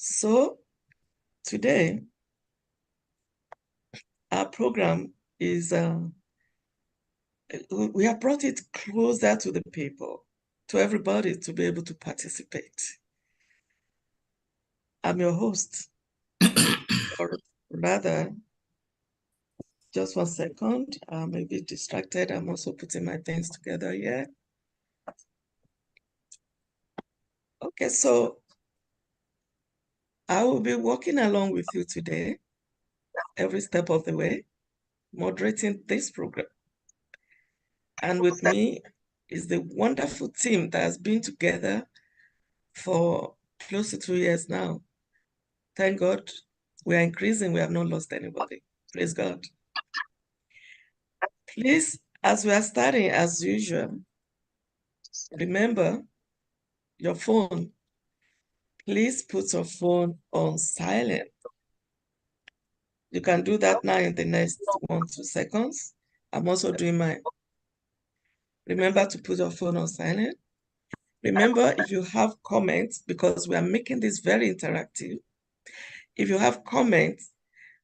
So today, our program is, we have brought it closer to the people, to everybody to be able to participate. I'm your host, or rather, just 1 second, I may be distracted. I'm also putting my things together here. Okay, so I will be walking along with you today, every step of the way, moderating this program. And with me is the wonderful team that has been together for close to 2 years now. Thank God we are increasing. We have not lost anybody. Praise God. Please, as we are starting, as usual, remember your phone. Please put your phone on silent. You can do that now in the next 1-2 seconds. I'm also doing mine. Remember to put your phone on silent. Remember, if you have comments, because we are making this very interactive, if you have comments,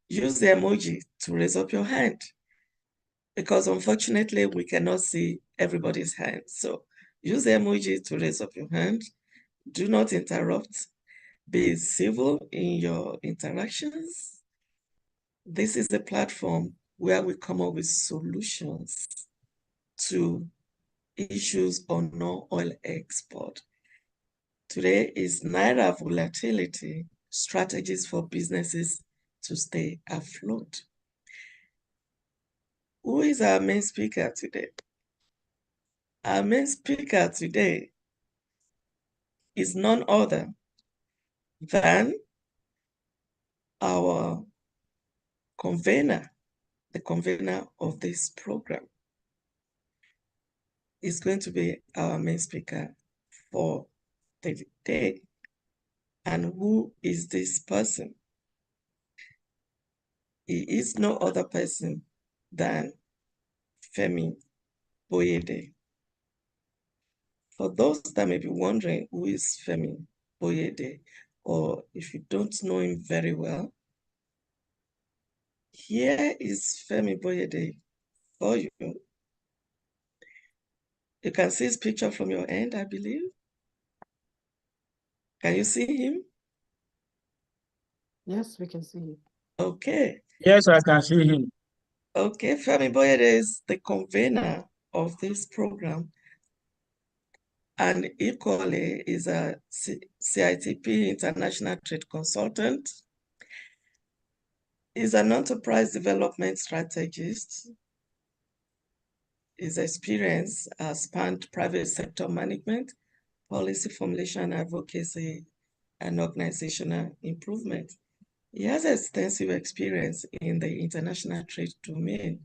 use the emoji to raise up your hand, because unfortunately we cannot see everybody's hand. So use the emoji to raise up your hand. Do not interrupt. Be civil in your interactions. This is a platform where we come up with solutions to issues on non-oil export. Today is Naira volatility, strategies for businesses to stay afloat. Who is our main speaker today? Our main speaker today is none other than our convener, the convener of this program. Is going to be our main speaker for the day. And who is this person? He is no other person than Femi Boyede. For those that may be wondering who is Femi Boyede, or if you don't know him very well, here is Femi Boyede for you. You can see his picture from your end, I believe. Can you see him? Yes, we can see you. Okay. Yes, I can see him. Okay, Femi Boyede is the convener of this program, and equally is a CITP International Trade Consultant. He's an enterprise development strategist. His experience spanned private sector management, policy formulation, advocacy, and organizational improvement. He has extensive experience in the international trade domain,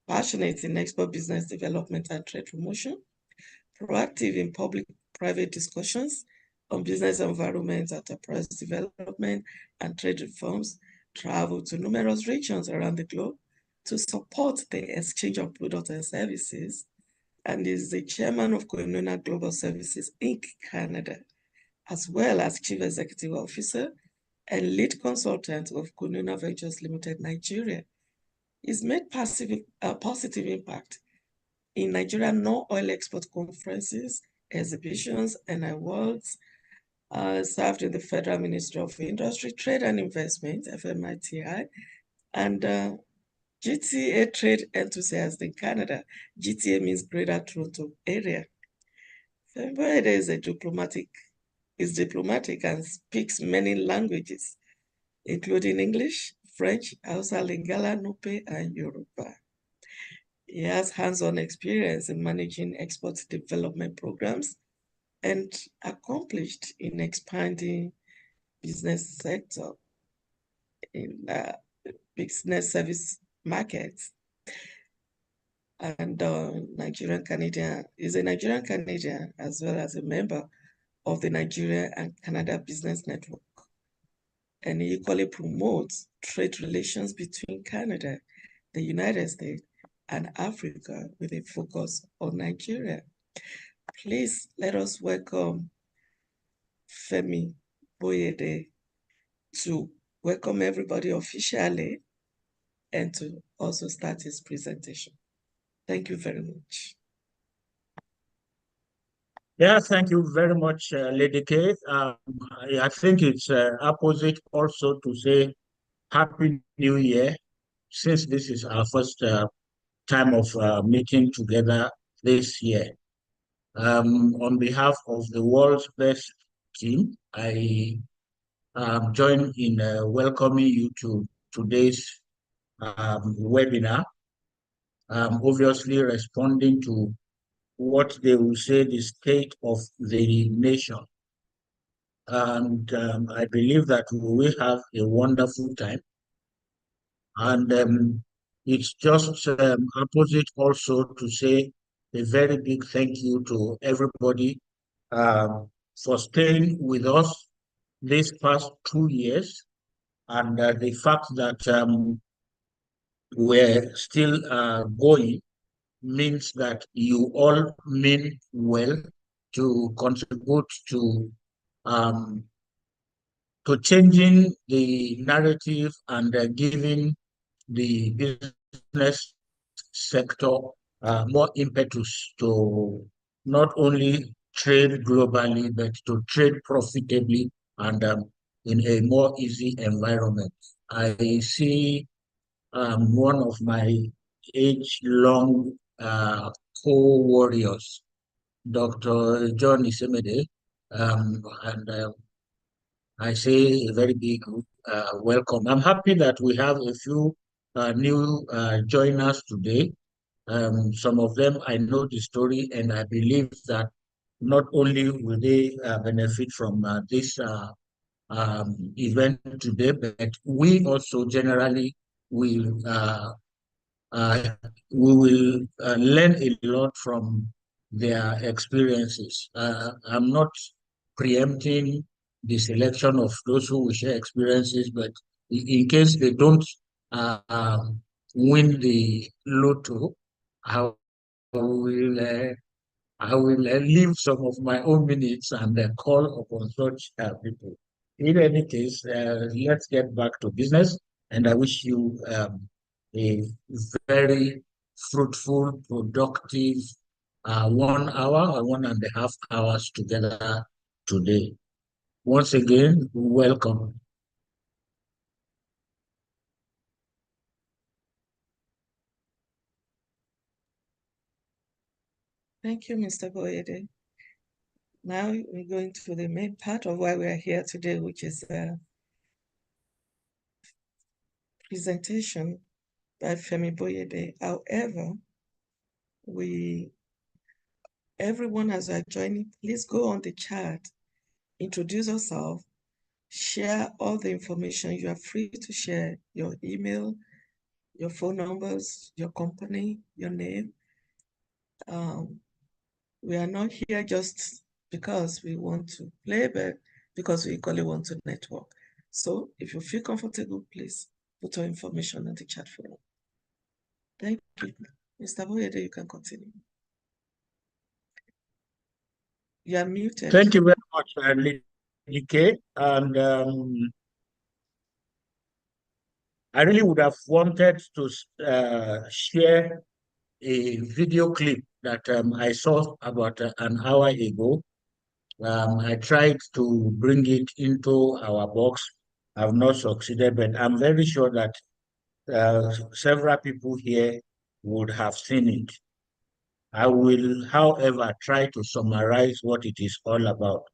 passionate in export business development and trade promotion, proactive in public-private discussions on business environment, enterprise development, and trade reforms, traveled to numerous regions around the globe to support the exchange of products and services, and is the chairman of Koinona Global Services Inc. Canada, as well as chief executive officer and lead consultant of Koinona Ventures Limited Nigeria. He's made positive impact in Nigerian non-oil export conferences, exhibitions, and awards, served in the Federal Ministry of Industry, Trade and Investment, FMITI, and GTA Trade Enthusiast in Canada. GTA means Greater Toronto Area. Femi is diplomatic and speaks many languages, including English, French, Hausa, Lingala, Nupe, and Yoruba. He has hands-on experience in managing export development programs and accomplished in expanding business sector in business service markets. And is a Nigerian Canadian as well as a member of the Nigeria and Canada Business Network. And he equally promotes trade relations between Canada, the United States, and Africa with a focus on Nigeria. Please let us welcome Femi Boyede to welcome everybody officially and to also start his presentation. Thank you very much. Yeah, thank you very much, Lady K. I think it's opposite also to say Happy New Year, since this is our first time of meeting together this year. On behalf of the world's best team, I join in welcoming you to today's webinar, obviously responding to what they will say the state of the nation. And I believe that we will have a wonderful time. And it's just opposite also to say a very big thank you to everybody for staying with us these past 2 years, and the fact that we're still going means that you all mean well to contribute um, to changing the narrative and giving the business sector more impetus to not only trade globally, but to trade profitably and in a more easy environment. I see one of my age-long co-warriors, Dr. John Isemede, and I say a very big welcome. I'm happy that we have a few new joiners today. Some of them I know the story, and I believe that not only will they benefit from this event today, but we also generally will uh, we will learn a lot from their experiences. I'm not preempting the selection of those who will share experiences, but in case they don't uh, win the lotto, I will leave some of my own minutes and call upon such people. In any case, let's get back to business, and I wish you a very fruitful, productive 1 hour or 1.5 hours together today. Once again, welcome. Thank you, Mr. Boyede. Now we're going to the main part of why we are here today, which is a presentation by Femi Boyede. However, everyone as are joining, please go on the chat, introduce yourself, share all the information. You are free to share your email, your phone numbers, your company, your name. We are not here just because we want to play, but because we equally want to network. So if you feel comfortable, please put your information in the chat forum. Thank you. Mr. Boyede, you can continue. You are muted. Thank you very much, Lady K. And I really would have wanted to share a video clip that I saw about an hour ago. I tried to bring it into our box. I've not succeeded, but I'm very sure that several people here would have seen it. I will, however, try to summarize what it is all about.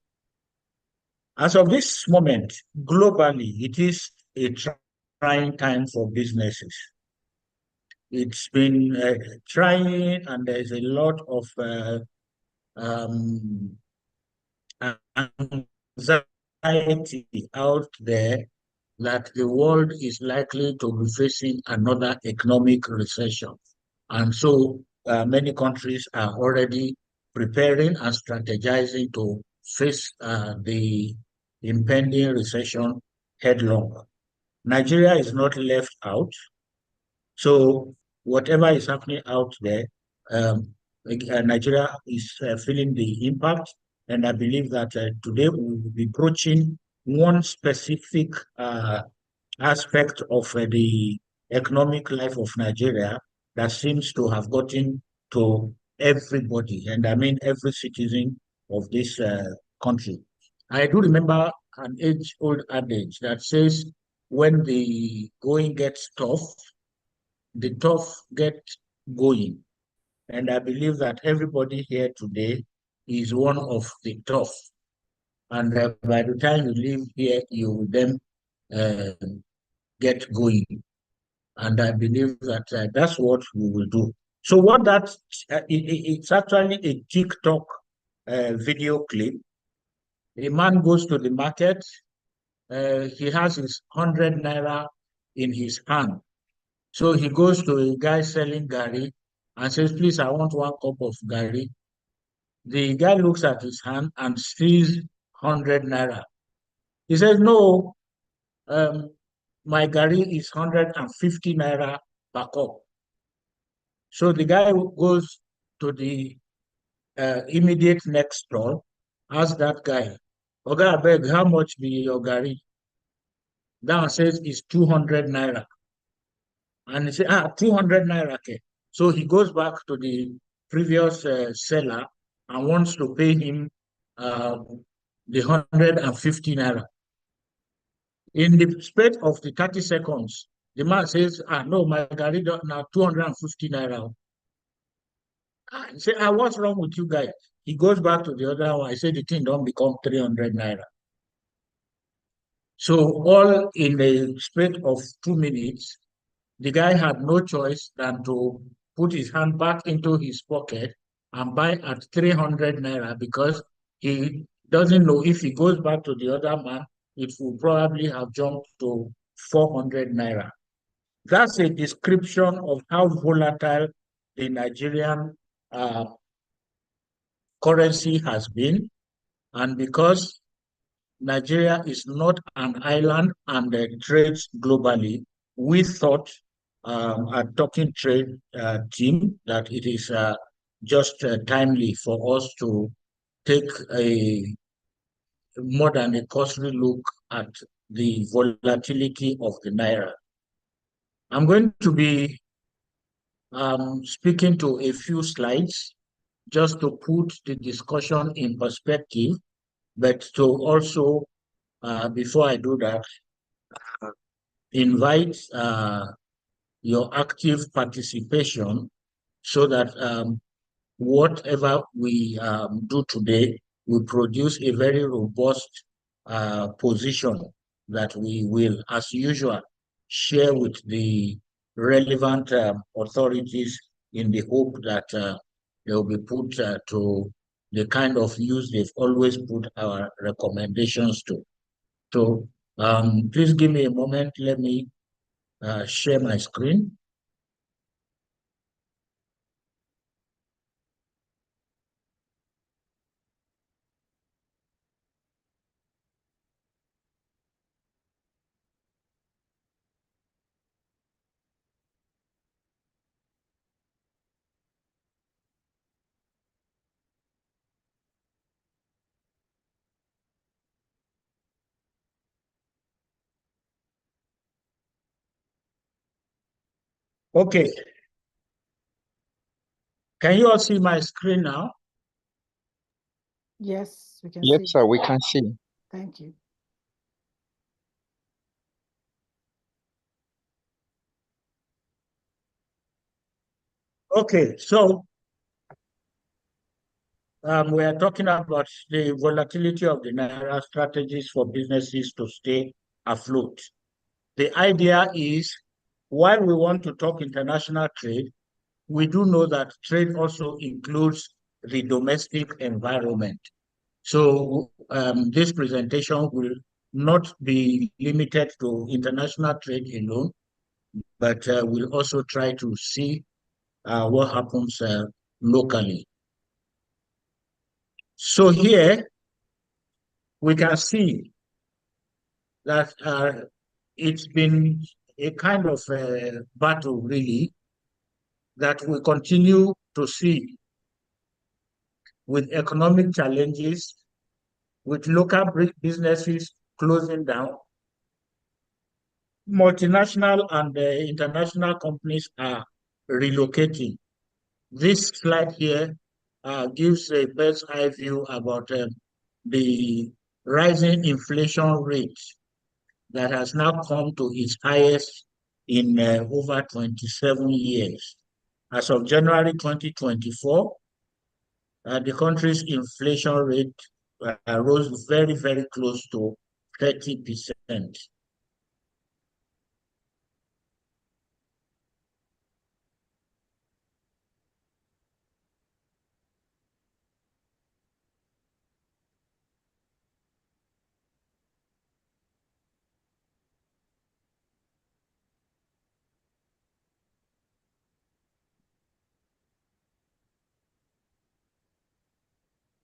As of this moment, globally, it is a trying time for businesses. It's been trying, and there's a lot of um, anxiety out there that the world is likely to be facing another economic recession. And so many countries are already preparing and strategizing to face the impending recession headlong. Nigeria is not left out. So whatever is happening out there, Nigeria is feeling the impact. And I believe that today we will be broaching one specific aspect of the economic life of Nigeria that seems to have gotten to everybody, and I mean every citizen of this country. I do remember an age-old adage that says, when the going gets tough, the tough get going. And I believe that everybody here today is one of the tough. And by the time you leave here, you will then uh, get going. And I believe that that's what we will do. So what that it's actually a TikTok video clip. A man goes to the market. He has his 100 naira in his hand. So he goes to a guy selling gari and says, "Please, I want 1 cup of gari." The guy looks at his hand and sees 100 naira. He says, "No, um, my gari is 150 naira per cup." So the guy goes to the immediate next stall, asks that guy, "Oga, abeg, how much be your gari?" That one says it's 200 naira. And he said, 200 naira. Okay. So he goes back to the previous seller and wants to pay him uh, the 150 naira. In the space of the 30 seconds, the man says, no, my gari now 250 naira. He said, what's wrong with you guys? He goes back to the other one. I said, the thing don't become 300 naira. So all in the space of 2 minutes, the guy had no choice than to put his hand back into his pocket and buy at 300 naira, because he doesn't know if he goes back to the other man, it will probably have jumped to 400 naira. That's a description of how volatile the Nigerian uh, currency has been. And because Nigeria is not an island and trades globally, we thought at Talking Trade team that it is just timely for us to take a more than a cursory look at the volatility of the Naira. I'm going to be speaking to a few slides just to put the discussion in perspective, but to also, before I do that, invite your active participation so that whatever we do today will produce a very robust position that we will, as usual, share with the relevant authorities in the hope that they will be put to the kind of use they've always put our recommendations to. So please give me a moment. Let me share my screen. Okay, can you all see my screen now? Yes, we can Yes, see. sir, we can see. Thank you. Okay, so we are talking about the volatility of the Naira, strategies for businesses to stay afloat. The idea is, while we want to talk international trade, we do know that trade also includes the domestic environment. So this presentation will not be limited to international trade alone, but we'll also try to see what happens locally. So here we can see that it's been a kind of battle, really, that we continue to see with economic challenges, with local businesses closing down. Multinational and international companies are relocating. This slide here gives a bird's eye view about the rising inflation rate that has now come to its highest in over 27 years. As of January 2024, the country's inflation rate rose very, very close to 30%.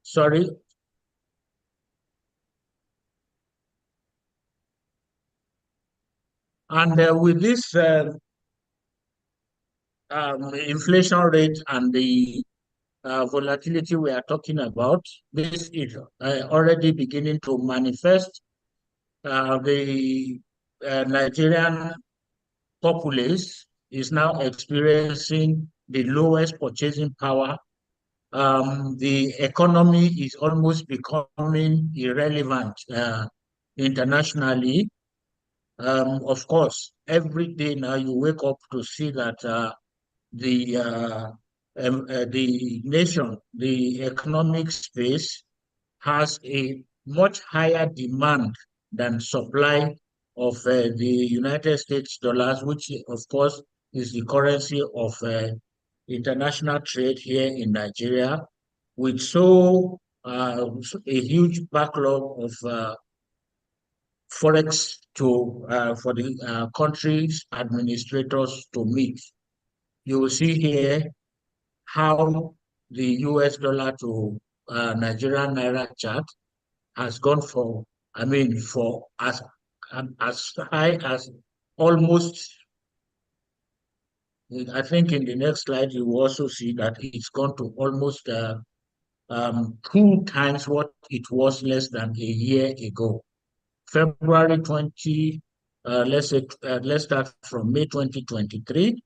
Sorry. And with this inflation rate and the volatility we are talking about, this is already beginning to manifest. The Nigerian populace is now experiencing the lowest purchasing power. The economy is almost becoming irrelevant internationally. Of course, every day now you wake up to see that the nation, the economic space has a much higher demand than supply of the United States dollars, which of course is the currency of international trade here in Nigeria, with a huge backlog of forex to for the country's administrators to meet. You will see here how the US dollar to Nigerian Naira chart has gone for, I mean, for as high as almost, I think in the next slide, you will also see that it's gone to almost 2 times what it was less than a year ago. February 20, let's start from May 2023.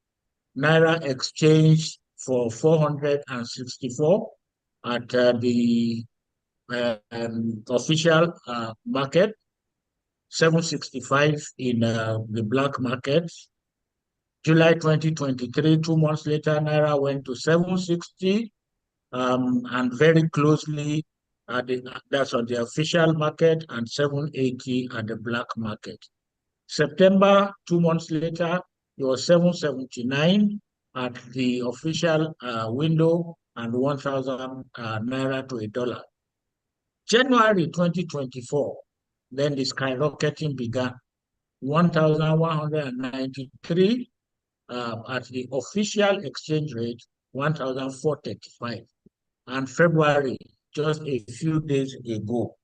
Naira exchanged for 464 at the official market, 765 in the black market. July 2023, 2 months later, Naira went to 760 and very closely that's on the official market, and 780 at the black market. September, 2 months later, it was 779 at the official window and 1,000 Naira to a dollar. January 2024, then the skyrocketing began. 1,193 at the official exchange rate, 1,435. And February, just a few days ago,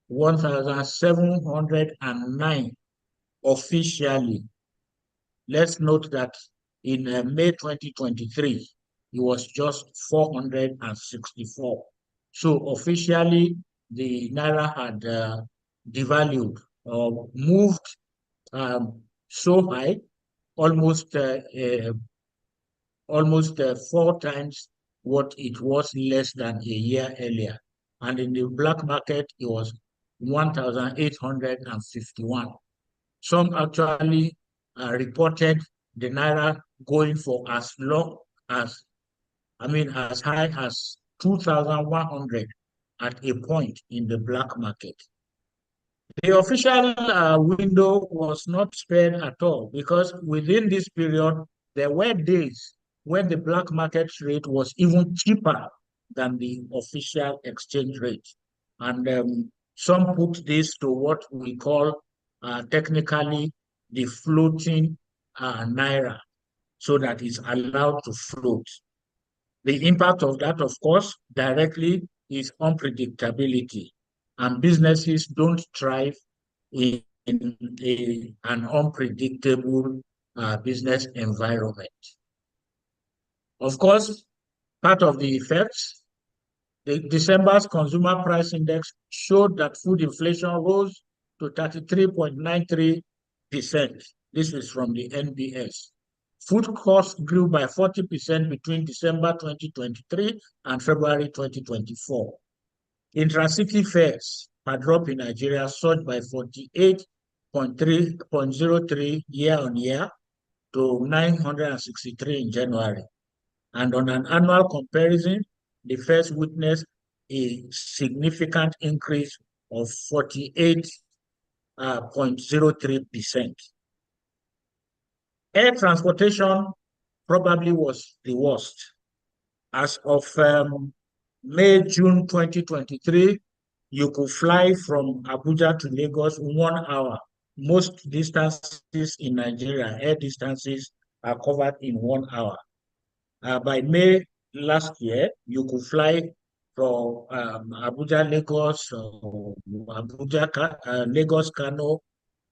1,709 officially. Let's note that in May 2023, it was just 464. So officially, the Naira had devalued or moved so high, almost 4 times what it was less than a year earlier. And in the black market, it was 1,851. Some actually reported the Naira going for as high as 2,100 at a point in the black market. The official window was not spared at all, because within this period, there were days when the black market rate was even cheaper than the official exchange rate. And some put this to what we call technically the floating Naira, so that it's allowed to float. The impact of that, of course, directly is unpredictability, and businesses don't thrive in an unpredictable business environment. Of course, part of the effects, the December's consumer price index showed that food inflation rose to 33.93%. This is from the NBS. Food costs grew by 40% between December 2023 and February 2024. Intracity fares per drop in Nigeria surged by 48.03 year on year to 963 in January. And on an annual comparison, the fares witnessed a significant increase of 48.03%. Air transportation probably was the worst. As of May-June 2023, you could fly from Abuja to Lagos 1 hour. Most distances in Nigeria, air distances, are covered in 1 hour. By May last year, you could fly from Abuja, Lagos, Lagos, Kano,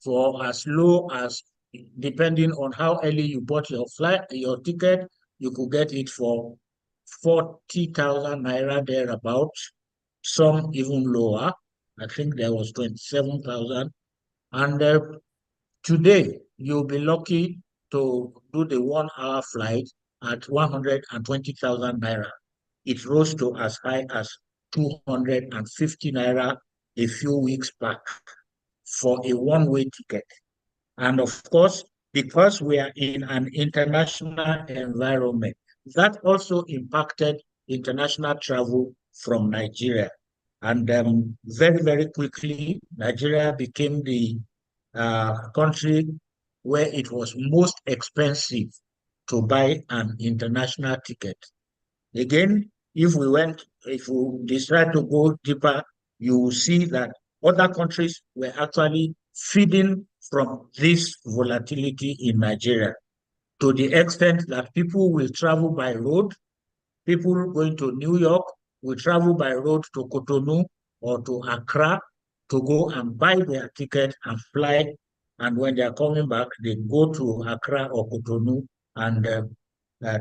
for as low as, depending on how early you bought your flight, your ticket, you could get it for 40,000 Naira thereabouts, some even lower. I think there was 27,000. And today, you'll be lucky to do the 1 hour flight at 120,000 Naira. It rose to as high as 250 Naira a few weeks back for a one-way ticket. And of course, because we are in an international environment, that also impacted international travel from Nigeria. And very, very quickly, Nigeria became the country where it was most expensive to buy an international ticket. Again, if we decide to go deeper, you will see that other countries were actually feeding from this volatility in Nigeria, to the extent that people will travel by road. People going to New York will travel by road to Cotonou or to Accra to go and buy their ticket and fly. And when they are coming back, they go to Accra or Cotonou and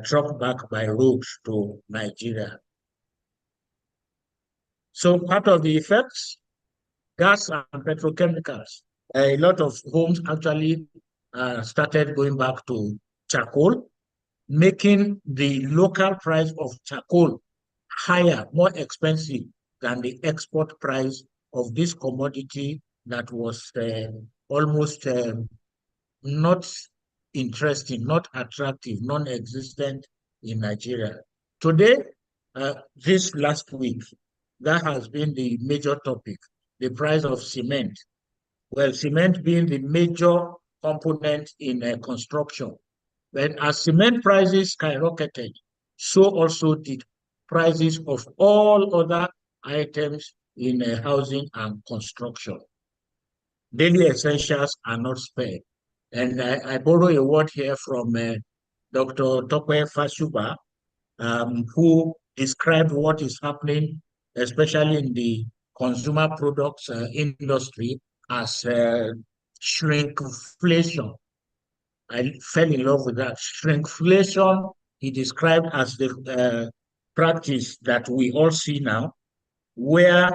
truck back by road to Nigeria. So part of the effects, gas and petrochemicals. A lot of homes actually started going back to charcoal, making the local price of charcoal higher, more expensive than the export price of this commodity that was almost not interesting, not attractive, non-existent in Nigeria. Today, this last week, that has been the major topic, the price of cement. Well, cement being the major component in construction. But as cement prices skyrocketed, so also did prices of all other items in housing and construction. Daily essentials are not spared. And I borrow a word here from Dr. Tokwe Fashuba, who described what is happening, especially in the consumer products industry, as shrinkflation. I fell in love with that. Shrinkflation, he described as the practice that we all see now, where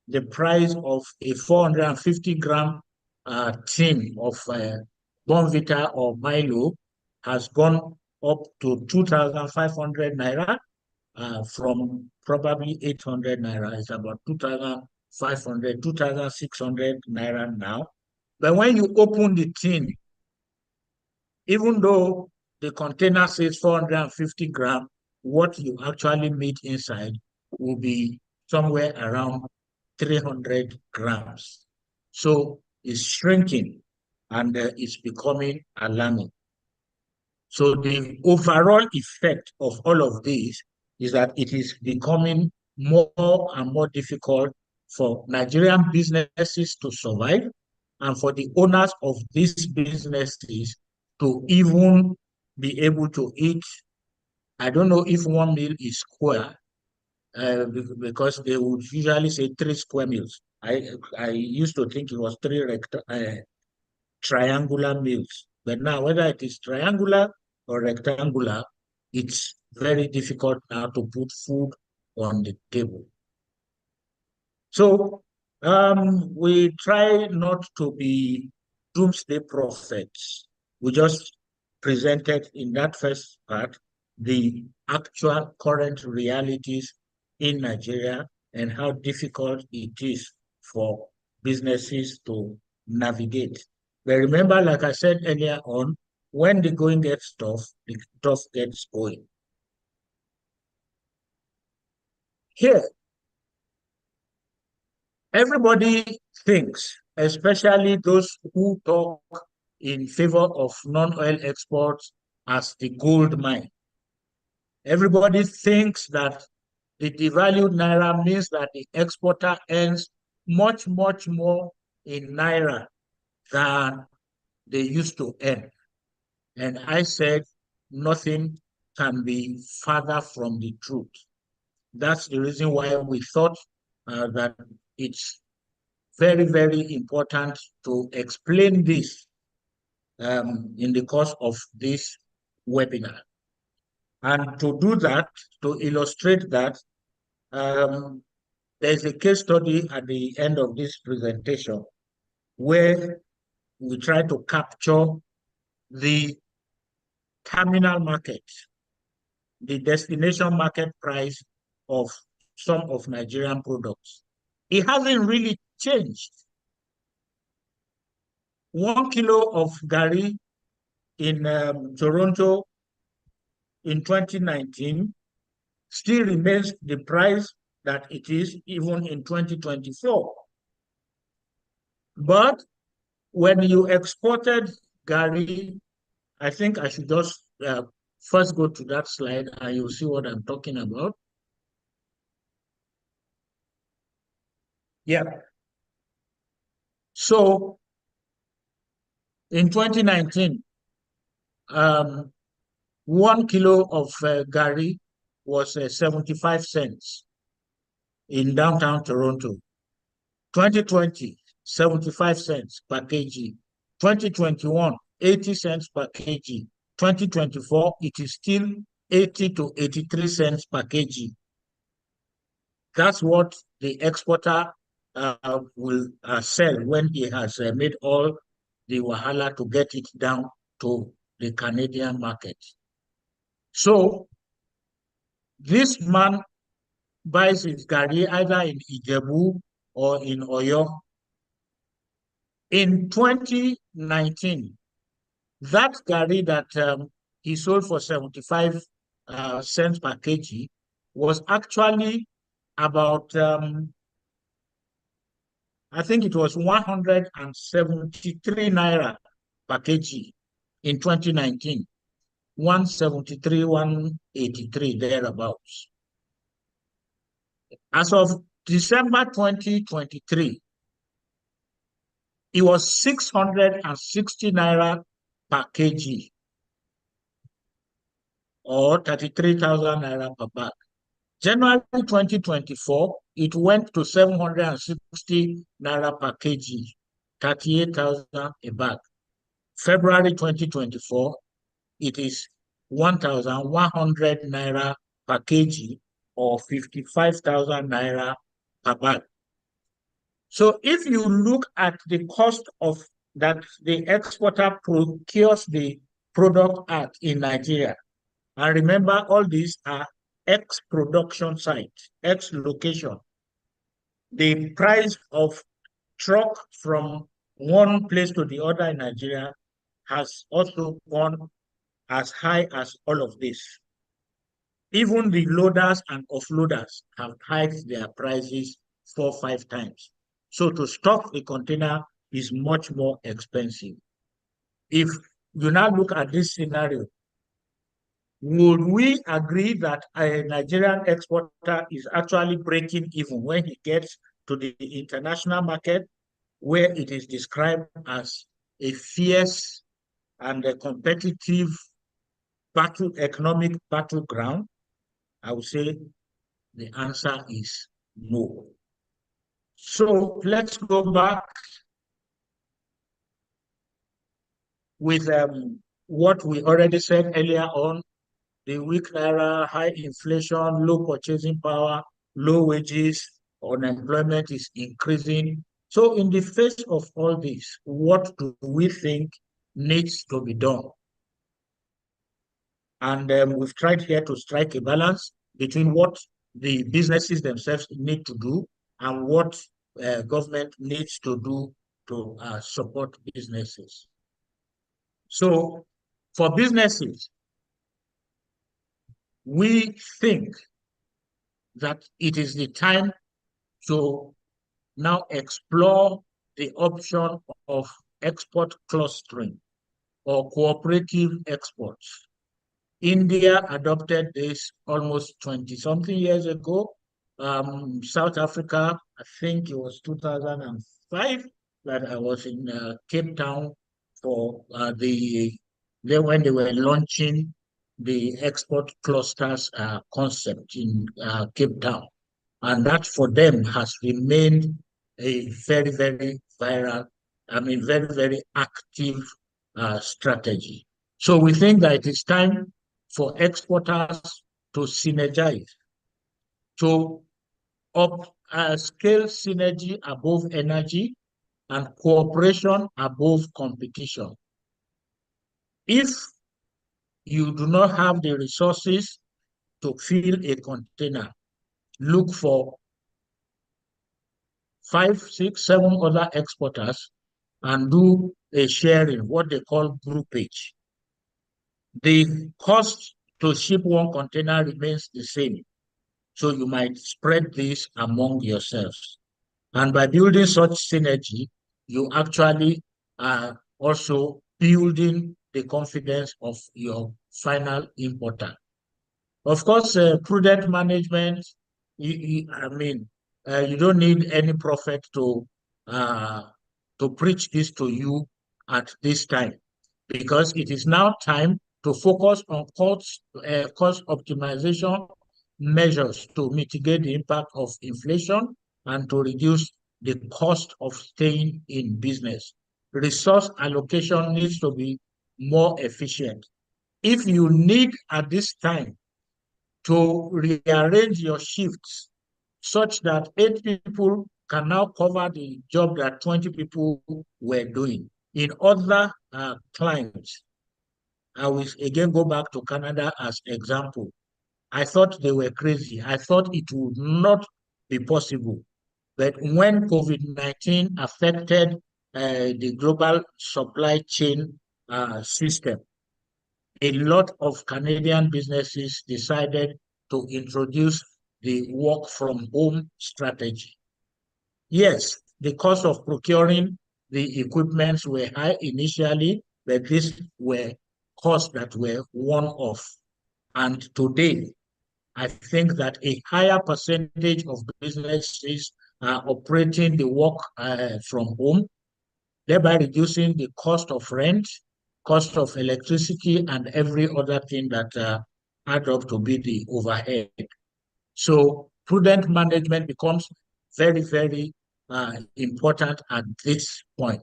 the price of a 450-gram tin of Bonvita or Milo has gone up to 2,500 Naira from probably 800 Naira. It's about 2,500, 2,600 Naira now. But when you open the tin, even though the container says 450 grams, what you actually meet inside will be somewhere around 300 grams. So it's shrinking and it's becoming alarming. So the overall effect of all of this is that it is becoming more and more difficult for Nigerian businesses to survive and for the owners of these businesses to even be able to eat. I don't know if one meal is square, because they would usually say 3 square meals. I used to think it was triangular meals, but now whether it is triangular or rectangular, it's very difficult now to put food on the table. So We try not to be doomsday prophets. We just presented in that first part the actual current realities in Nigeria and how difficult it is for businesses to navigate. But remember, like I said earlier on, when the going gets tough, the tough gets going. Here, everybody thinks, especially those who talk in favor of non-oil exports as the gold mine. Everybody thinks that the devalued Naira means that the exporter earns much, much more in Naira than they used to earn. And I said, nothing can be further from the truth. That's the reason why we thought that it's very, very important to explain this in the course of this webinar. And to do that, to illustrate that, there's a case study at the end of this presentation where we try to capture the terminal market, the destination market price of some of Nigerian products. It hasn't really changed. 1 kilo of Gari in Toronto in 2019 still remains the price that it is even in 2024. But when you exported Gari, I think I should just first go to that slide and you'll see what I'm talking about. Yeah. So in 2019, 1 kilo of Gari was 75 cents in downtown Toronto. 2020, 75 cents per kg. 2021, 80 cents per kg. 2024, it is still 80 to 83 cents per kg. That's what the exporter will sell when he has made all the wahala to get it down to the Canadian market. So this man buys his Gari either in Ijebu or in Oyo. In 2019, that Gari that he sold for 75 cents per kg was actually about, I think it was 173 Naira per kg in 2019. 173, 183, thereabouts. As of December 2023, it was 660 Naira per kg or 33,000 Naira per bag. January 2024, it went to 760 Naira per kg, 38,000 a bag. February 2024, it is 1,100 Naira per kg or 55,000 Naira per bag. So if you look at the cost of that the exporter procures the product at in Nigeria, and remember all these are ex-production site, ex-location. The price of truck from one place to the other in Nigeria has also gone as high as all of this. Even the loaders and offloaders have hiked their prices 4 or 5 times. So to stock a container is much more expensive. If you now look at this scenario, would we agree that a Nigerian exporter is actually breaking even when he gets to the international market, where it is described as a fierce and a competitive economic battleground? I would say the answer is no. So let's go back with what we already said earlier on: the weak Naira, high inflation, low purchasing power, low wages, unemployment is increasing. So in the face of all this, what do we think needs to be done? And we've tried here to strike a balance between what the businesses themselves need to do and what government needs to do to support businesses. So for businesses, we think that it is the time to now explore the option of export clustering or cooperative exports. India adopted this almost 20 something years ago. South Africa, I think it was 2005 that I was in Cape Town for when they were launching the export clusters concept in Cape Town. And that for them has remained a very, very viral, very, very active strategy. So we think that it is time for exporters to synergize, to scale synergy above energy and cooperation above competition. If you do not have the resources to fill a container, look for 5, 6, 7 other exporters and do a sharing, what they call groupage. The cost to ship one container remains the same. So you might spread this among yourselves. And by building such synergy, you actually are also building the confidence of your final importer. Of course, prudent management, you don't need any prophet to preach this to you at this time, because it is now time to focus on cost optimization measures to mitigate the impact of inflation and to reduce the cost of staying in business. Resource allocation needs to be more efficient. If you need at this time to rearrange your shifts such that 8 people can now cover the job that 20 people were doing. In other climes, I will again go back to Canada as example. I thought they were crazy. I thought it would not be possible. But when COVID-19 affected the global supply chain system, a lot of Canadian businesses decided to introduce the work from home strategy. Yes, the cost of procuring the equipments were high initially, but these were costs that were one-off. And today, I think that a higher percentage of businesses are operating the work from home, thereby reducing the cost of rent, cost of electricity, and every other thing that add up to be the overhead. So prudent management becomes very, very important at this point.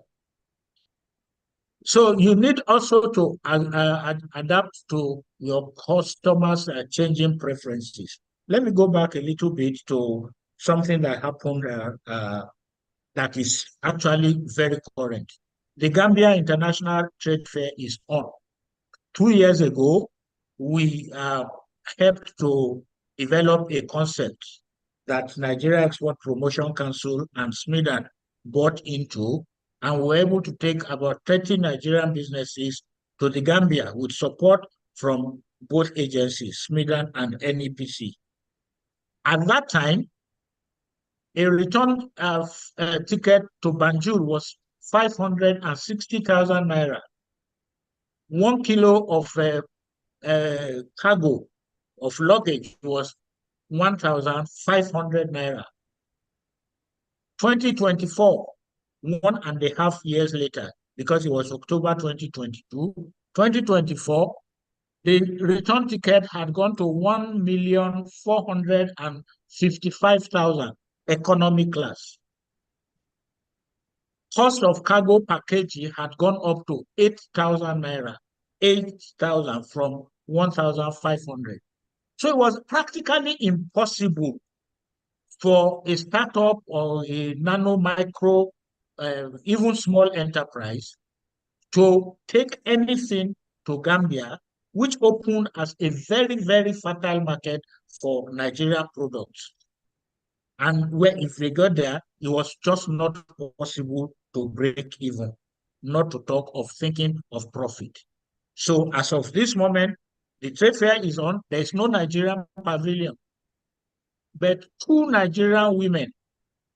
So you need also to adapt to your customers' changing preferences. Let me go back a little bit to something that happened that is actually very current. The Gambia International Trade Fair is on. 2 years ago, we helped to develop a concept that Nigeria Export Promotion Council and SMIDAN bought into, and we were able to take about 30 Nigerian businesses to the Gambia with support from both agencies, SMIDAN and NEPC. At that time, a return ticket to Banjul was 560,000 naira. 1 kilo of cargo of luggage was 1,500 naira. 2024, 1.5 years later, because it was October 2022, 2024, the return ticket had gone to 1,455,000 economy class. Cost of cargo packaging had gone up to 8,000 naira, 8,000 from 1,500. So it was practically impossible for a startup or a nano micro, even small enterprise to take anything to Gambia, which opened as a very, very fertile market for Nigerian products. And where if they got there, it was just not possible to break even, not to talk of thinking of profit. So as of this moment, the trade fair is on. There is no Nigerian pavilion, but two Nigerian women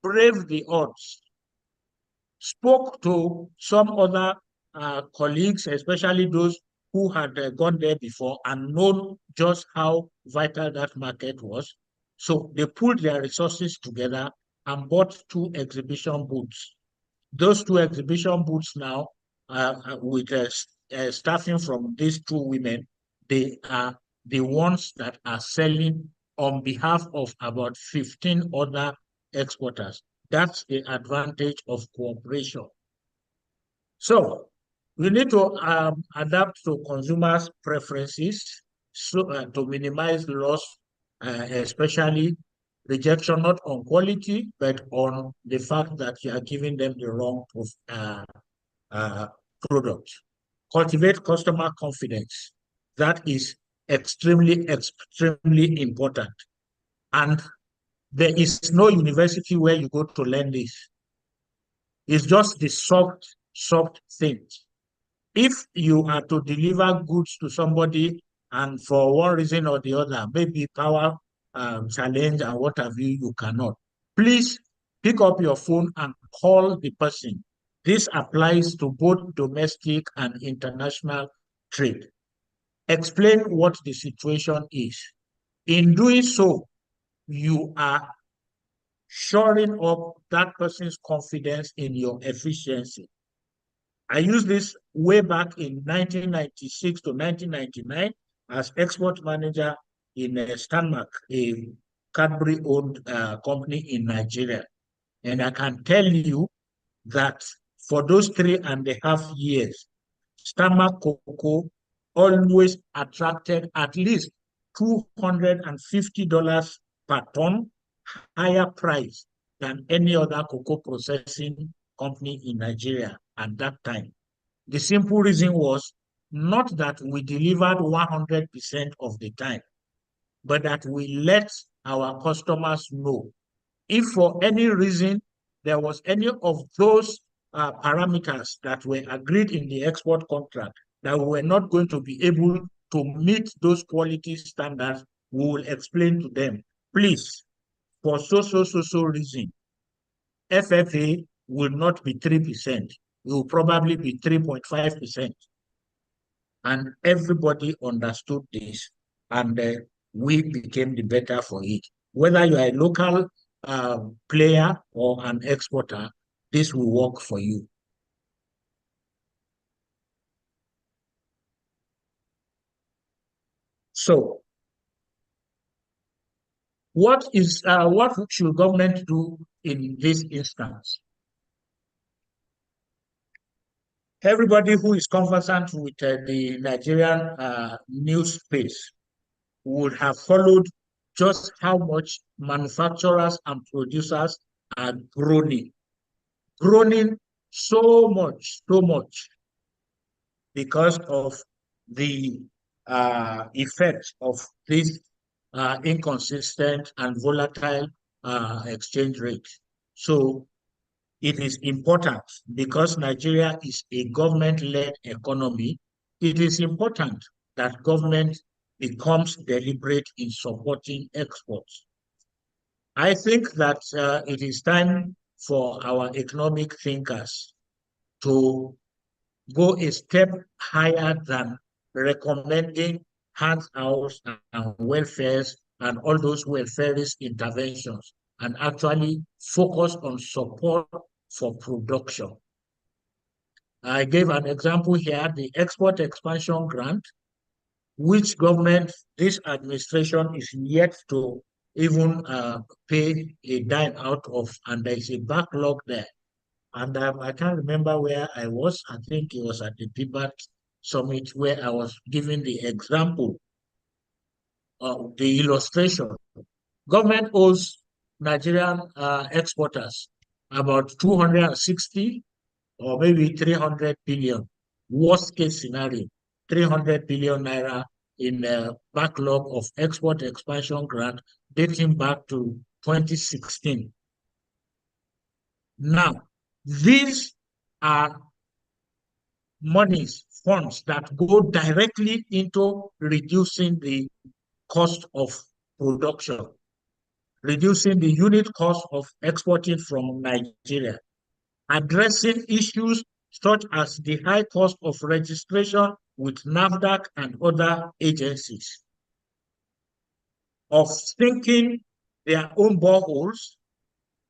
braved the odds, spoke to some other colleagues, especially those who had gone there before and known just how vital that market was. So they pulled their resources together and bought two exhibition booths. Those two exhibition booths now, with staffing from these two women, they are the ones that are selling on behalf of about 15 other exporters. That's the advantage of cooperation. So we need to adapt to consumers' preferences to minimize loss, especially rejection not on quality, but on the fact that you are giving them the wrong uh, product. Cultivate customer confidence. That is extremely, extremely important. And there is no university where you go to learn this. It's just the soft things. If you are to deliver goods to somebody and for one reason or the other, maybe power challenge and what have you, you cannot, please pick up your phone and call the person. This applies to both domestic and international trade. Explain what the situation is. In doing so, you are shoring up that person's confidence in your efficiency. I used this way back in 1996 to 1999 as export manager in Stanmark, a Cadbury-owned company in Nigeria. And I can tell you that for those 3.5 years, Stanmark Cocoa always attracted at least $250 per ton higher price than any other cocoa processing company in Nigeria at that time. The simple reason was not that we delivered 100% of the time, but that we let our customers know if for any reason there was any of those parameters that were agreed in the export contract that we were not going to be able to meet those quality standards, we will explain to them, please, for so reason, FFA will not be 3%. It will probably be 3.5%. And everybody understood this, and we became the better for it. Whether you are a local player or an exporter, this will work for you. So, what should government do in this instance? Everybody who is conversant with the Nigerian news space would have followed just how much manufacturers and producers are groaning so much because of the effect of this inconsistent and volatile exchange rate. So it is important because Nigeria is a government-led economy. It is important that government becomes deliberate in supporting exports. I think that it is time for our economic thinkers to go a step higher than recommending handouts and welfares and all those welfarist interventions and actually focus on support for production. I gave an example here, the Export Expansion Grant, which government, this administration is yet to even pay a dime out of, and there is a backlog there. And I can't remember where I was. I think it was at the PBAT summit where I was giving the example of the illustration. Government owes Nigerian exporters about 260 or maybe 300 billion. Worst case scenario, 300 billion naira in a backlog of export expansion grant dating back to 2016. Now, these are monies, funds that go directly into reducing the cost of production, reducing the unit cost of exporting from Nigeria, addressing issues such as the high cost of registration with NAFDAC and other agencies, of sinking their own boreholes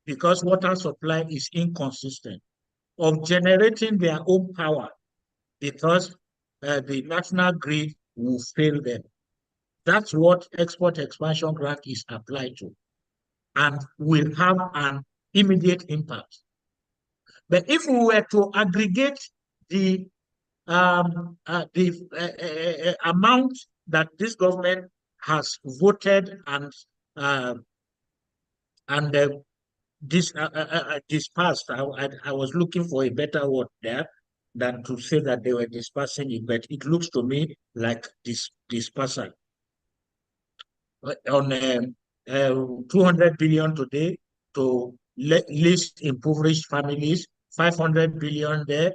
because water supply is inconsistent, of generating their own power because the national grid will fail them. That's what export expansion grant is applied to and will have an immediate impact. But if we were to aggregate the amount that this government has voted uh, and dispersed, I was looking for a better word there than to say that they were dispersing it, but it looks to me like dispersal. On 200 billion today to least impoverished families, 500 billion there.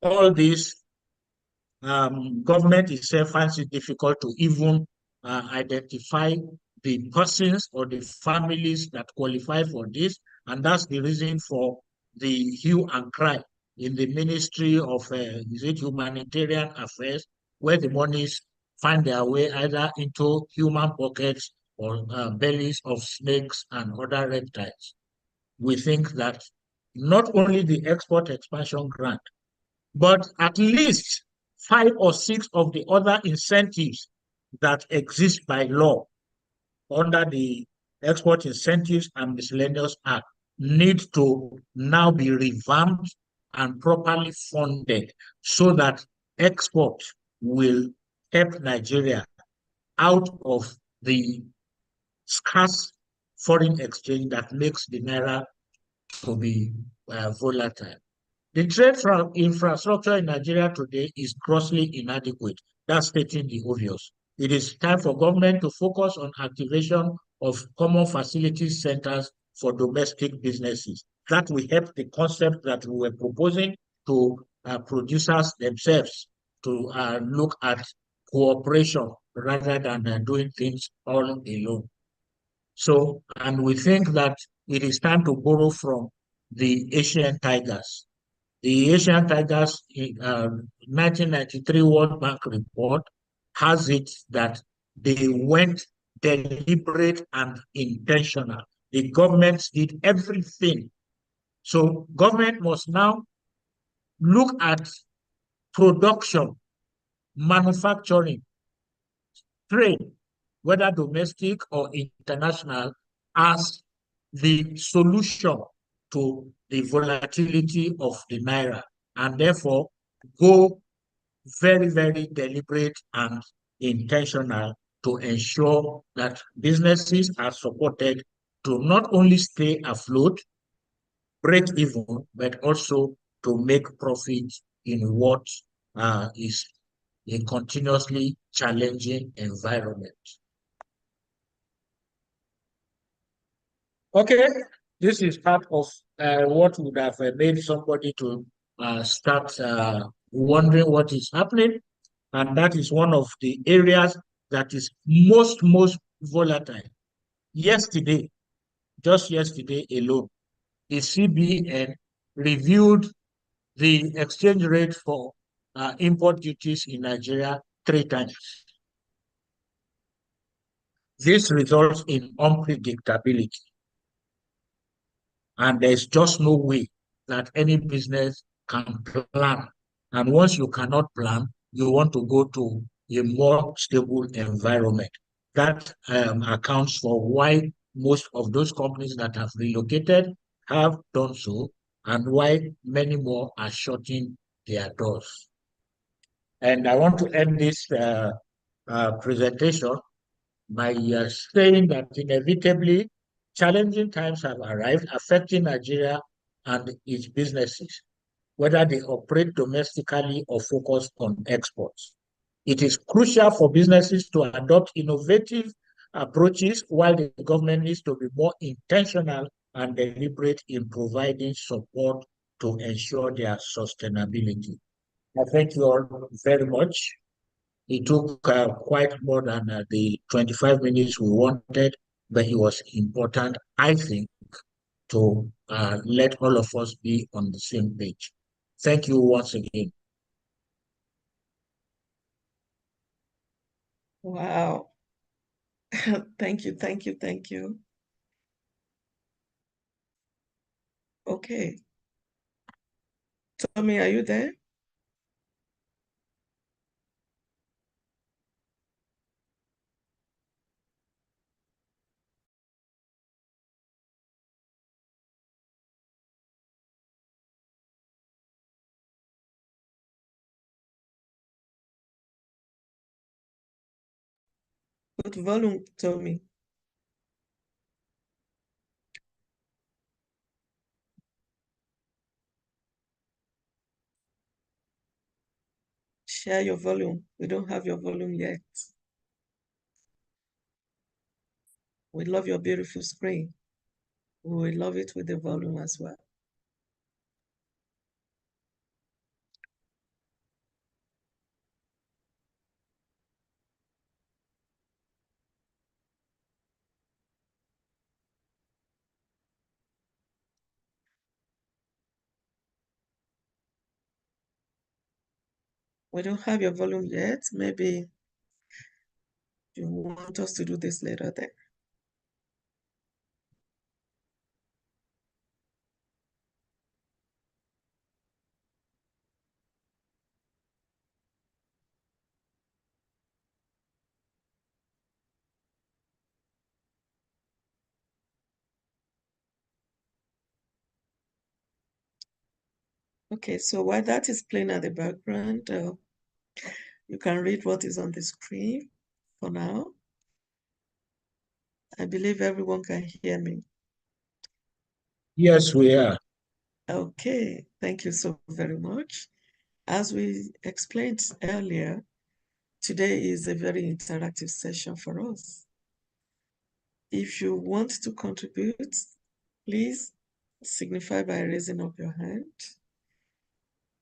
All these government itself finds it difficult to even identify the persons or the families that qualify for this, and that's the reason for the hue and cry in the Ministry of is it Humanitarian Affairs, where the monies find their way either into human pockets or bellies of snakes and other reptiles. We think that not only the export expansion grant, but at least 5 or 6 of the other incentives that exist by law under the Export Incentives and Miscellaneous Act need to now be revamped and properly funded so that export will help Nigeria out of the scarce foreign exchange that makes the naira to be volatile. The trade infrastructure in Nigeria today is grossly inadequate. That's stating the obvious. It is time for government to focus on activation of common facilities centers for domestic businesses. That will help the concept that we were proposing to producers themselves to look at cooperation rather than doing things all alone. So, and we think that it is time to borrow from the Asian tigers. The Asian Tigers 1993 World Bank report has it that they went deliberate and intentional. The governments did everything. So government must now look at production, manufacturing, trade, whether domestic or international, as the solution to the volatility of the naira, and therefore go very, very deliberate and intentional to ensure that businesses are supported to not only stay afloat, break even, but also to make profit in what is a continuously challenging environment. Okay, this is part of what would have made somebody to start wondering what is happening. And that is one of the areas that is most volatile. Yesterday, just yesterday alone, the CBN reviewed the exchange rate for import duties in Nigeria 3 times. This results in unpredictability. And there's just no way that any business can plan. And once you cannot plan, you want to go to a more stable environment. That accounts for why most of those companies that have relocated have done so, and why many more are shutting their doors. And I want to end this presentation by saying that inevitably challenging times have arrived, affecting Nigeria and its businesses, whether they operate domestically or focus on exports. It is crucial for businesses to adopt innovative approaches, while the government needs to be more intentional and deliberate in providing support to ensure their sustainability. I thank you all very much. It took quite more than the 25 minutes we wanted, but it was important, I think, to let all of us be on the same page. Thank you once again. Wow. Thank you, thank you, thank you. Okay. Tommy, are you there? Put volume, Tommy. Share your volume. We don't have your volume yet. We love your beautiful screen. We love it with the volume as well. We don't have your volume yet. Maybe you want us to do this later then. Okay, so while that is playing at the background, you can read what is on the screen for now. I believe everyone can hear me. Yes, we are. Okay, thank you so very much. As we explained earlier, today is a very interactive session for us. If you want to contribute, please signify by raising up your hand.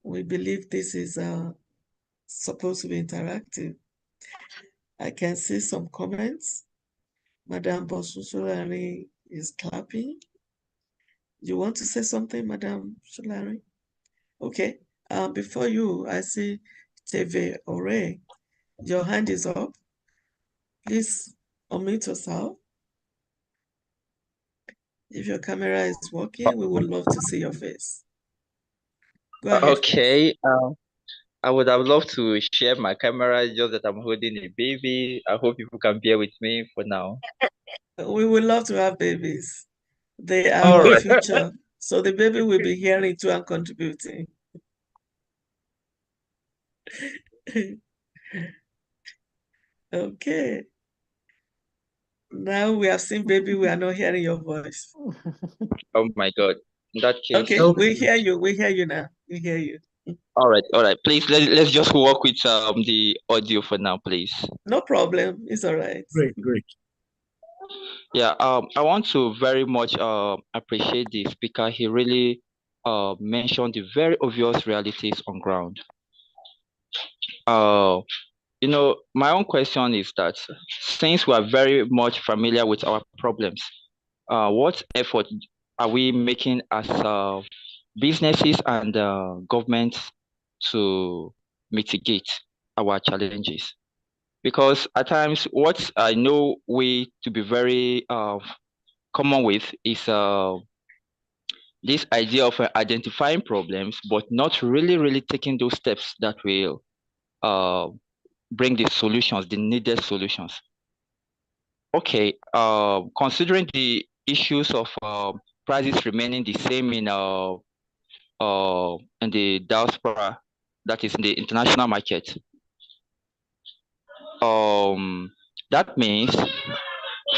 We believe this is supposed to be interactive. I can see some comments. Madam Bosusolari is clapping. You want to say something, Madam Solari? Okay. Before you, I see Teve Ore. Your hand is up. Please unmute yourself. If your camera is working, we would love to see your face. Go ahead. Okay. I would have loved to share my camera, just that I'm holding a baby. I hope people can bear with me for now. We would love to have babies. They are All our right. future. So the baby will be hearing too and contributing. Okay. Now we have seen baby, we are not hearing your voice. Oh my God. In that case. Okay, Okay. we hear you. We hear you now. We hear you. All right. All right. Please let's just work with the audio for now, please. No problem. It's all right. Great, great. Yeah. I want to very much appreciate the speaker. He really mentioned the very obvious realities on ground. My own question is that since we are very much familiar with our problems, what effort are we making as businesses and governments to mitigate our challenges? Because at times, what I know we to be very common with is this idea of identifying problems, but not really taking those steps that will uh, bring the solutions, the needed solutions. Okay, considering the issues of prices remaining the same in the diaspora, that is in the international market, that means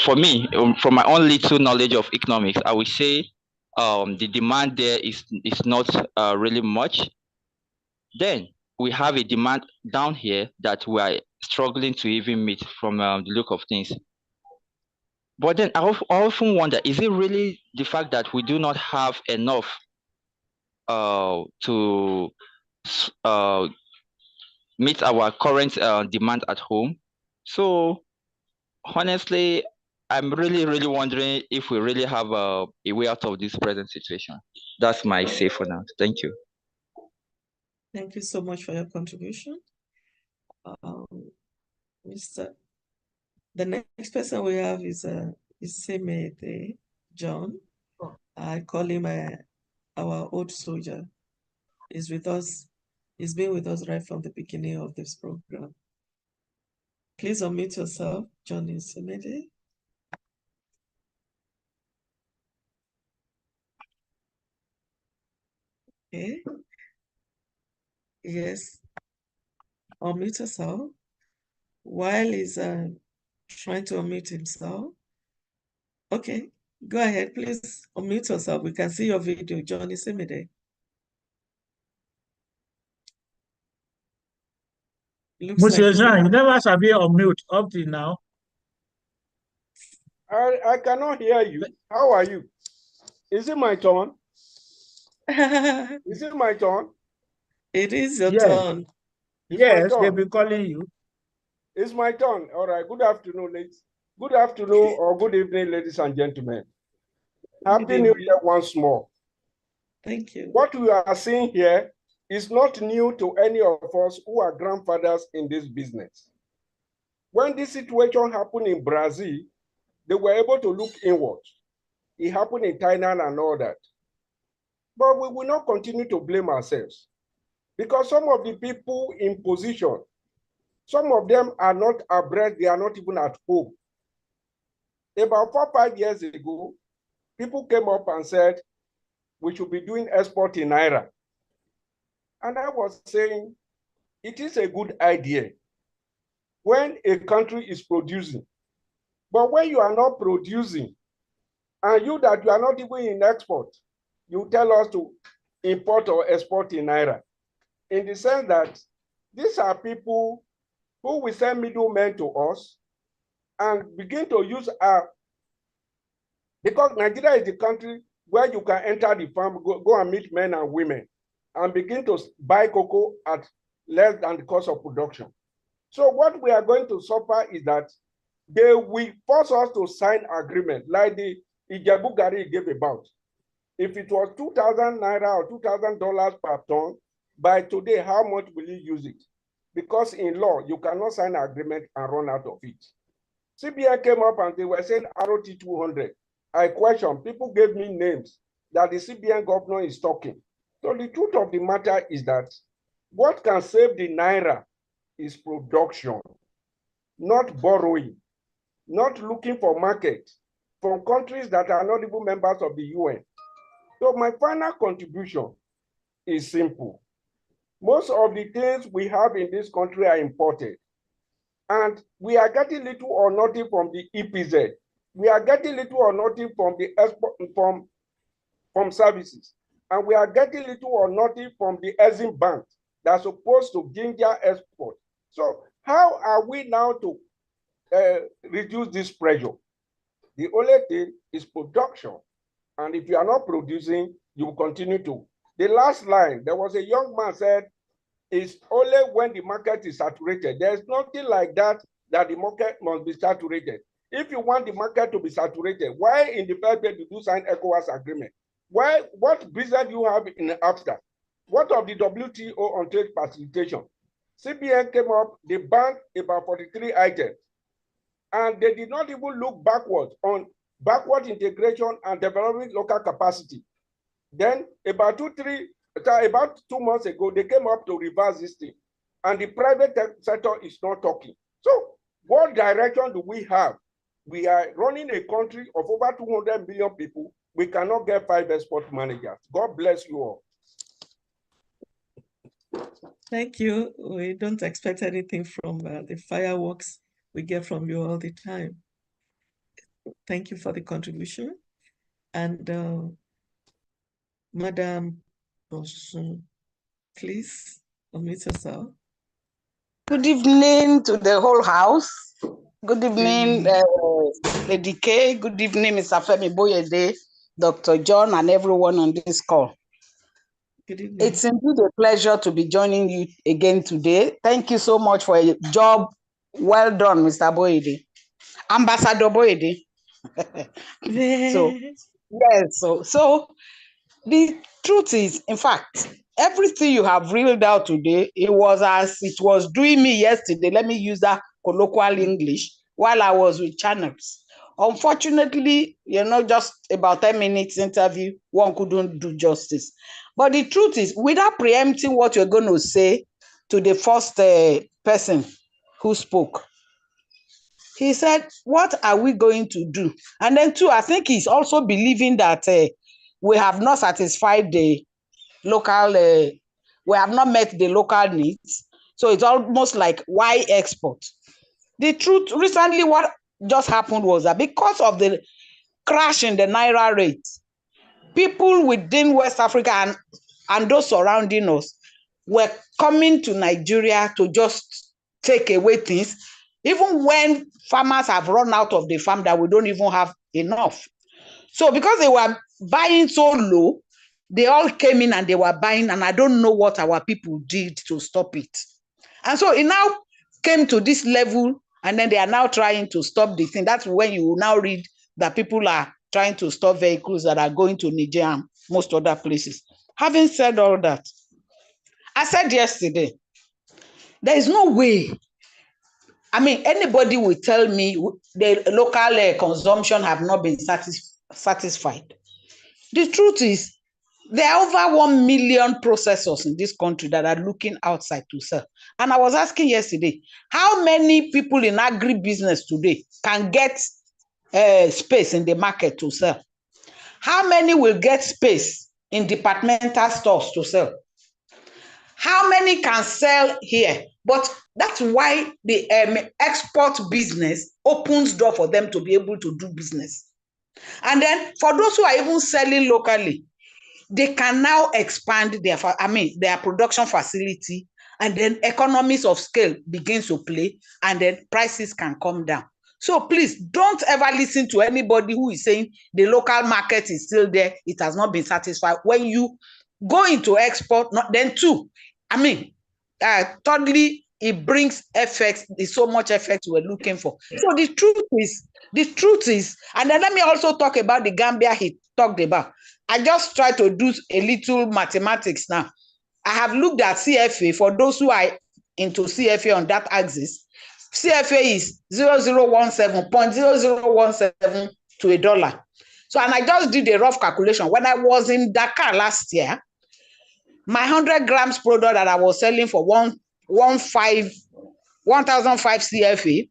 for me, from my own little knowledge of economics, I would say the demand there is not really much. Then we have a demand down here that we are struggling to even meet from the look of things. But then I often wonder, is it really the fact that we do not have enough to meet our current demand at home? So honestly, I'm really wondering if we really have a way out of this present situation. That's my say for now. Thank you. Thank you so much for your contribution. The next person we have is Semede John. I call him our old soldier. He's with us. He's been with us right from the beginning of this program. Please unmute yourself, John Semede. Okay. Yes. Unmute yourself. While he's trying to unmute himself. Okay, go ahead, please unmute yourself. We can see your video, Johnny Semide. Looks like Monsieur Jean, you never sabi unmute up till now. I cannot hear you. How are you? Is it my turn? Is it my turn? It is your turn. Yes, they've been calling you. It's my turn. All right. Good afternoon, ladies. Good afternoon or good evening, ladies and gentlemen. Happy New Year once more. Thank you. What we are seeing here is not new to any of us who are grandfathers in this business. When this situation happened in Brazil, they were able to look inward. It happened in Thailand and all that. But we will not continue to blame ourselves because some of the people in position, some of them are not abreast, they are not even at home. About 4 or 5 years ago, people came up and said, we should be doing export in Naira. And I was saying, it is a good idea when a country is producing. But when you are not producing, and you that you are not even in export, you tell us to import or export in Naira. In the sense that these are people who will send middlemen to us and begin to use our, because Nigeria is the country where you can enter the farm, go and meet men and women and begin to buy cocoa at less than the cost of production. So what we are going to suffer is that they will force us to sign agreement like the Ijebu Gari gave about. If it was 2,000 Naira or $2,000 per ton, by today, how much will you use it? Because in law, you cannot sign an agreement and run out of it. CBN came up and they were saying ROT 200. I question, people gave me names that the CBN governor is talking. So the truth of the matter is that what can save the Naira is production, not borrowing, not looking for market from countries that are not even members of the UN. So my final contribution is simple. Most of the things we have in this country are imported. And we are getting little or nothing from the EPZ. We are getting little or nothing from the export, from services. And we are getting little or nothing from the Exim Bank that's supposed to ginger export. So how are we now to reduce this pressure? The only thing is production. And if you are not producing, you will continue to. The last line, there was a young man said, it's only when the market is saturated. There's nothing like that the market must be saturated. If you want the market to be saturated, why in the first place did you sign ECOWAS agreement? Why, what business do you have in AFTA? What of the WTO on trade facilitation? CBN came up, they banned about 43 items. And they did not even look backwards on backward integration and developing local capacity. Then about 2 months ago, they came up to reverse this thing. And the private sector is not talking. So what direction do we have? We are running a country of over 200 million people. We cannot get 5 export managers. God bless you all. Thank you. We don't expect anything from the fireworks we get from you all the time. Thank you for the contribution. And Madam Bosun, please unmute yourself. Good evening to the whole house. Good evening, Lady K. Good evening, Mr. Femi Boyede, Dr. John, and everyone on this call. Good evening. It's indeed a pleasure to be joining you again today. Thank you so much for a job well done, Mr. Boyede. Ambassador Boyede. So, yes, so the truth is, in fact, everything you have reeled out today, it was as it was doing me yesterday. Let me use that colloquial English while I was with channels. Unfortunately, just about 10 minutes interview, one couldn't do justice. But the truth is, without preempting what you're going to say to the first person who spoke, he said, what are we going to do? And then two, I think he's also believing that we have not satisfied the local, we have not met the local needs. So it's almost like, why export? The truth, recently what just happened was that because of the crash in the Naira rate, people within West Africa and those surrounding us were coming to Nigeria to just take away things, even when farmers have run out of the farm that we don't even have enough. So because they were buying so low, they all came in and they were buying, and I don't know what our people did to stop it. And so it now came to this level, and then they are now trying to stop the thing. That's when you will now read that people are trying to stop vehicles that are going to Niger and most other places. Having said all that, I said yesterday, there is no way. I mean, anybody will tell me the local consumption have not been satisfied. The truth is, there are over 1 million processors in this country that are looking outside to sell. And I was asking yesterday, how many people in agribusiness today can get space in the market to sell? How many will get space in departmental stores to sell? How many can sell here? But that's why the export business opens door for them to be able to do business. And then for those who are even selling locally, they can now expand their production facility, and then economies of scale begins to play, and then prices can come down. So please don't ever listen to anybody who is saying the local market is still there, it has not been satisfied. When you go into export, then two, thirdly, it brings effects. There's so much effects we're looking for. So the truth is, and then let me also talk about the Gambia he talked about. I just try to do a little mathematics now. I have looked at CFA. For those who are into CFA on that axis, CFA is 0.0017 to $1. So, and I just did a rough calculation. When I was in Dakar last year, my 100 grams product that I was selling for 1,005 CFA,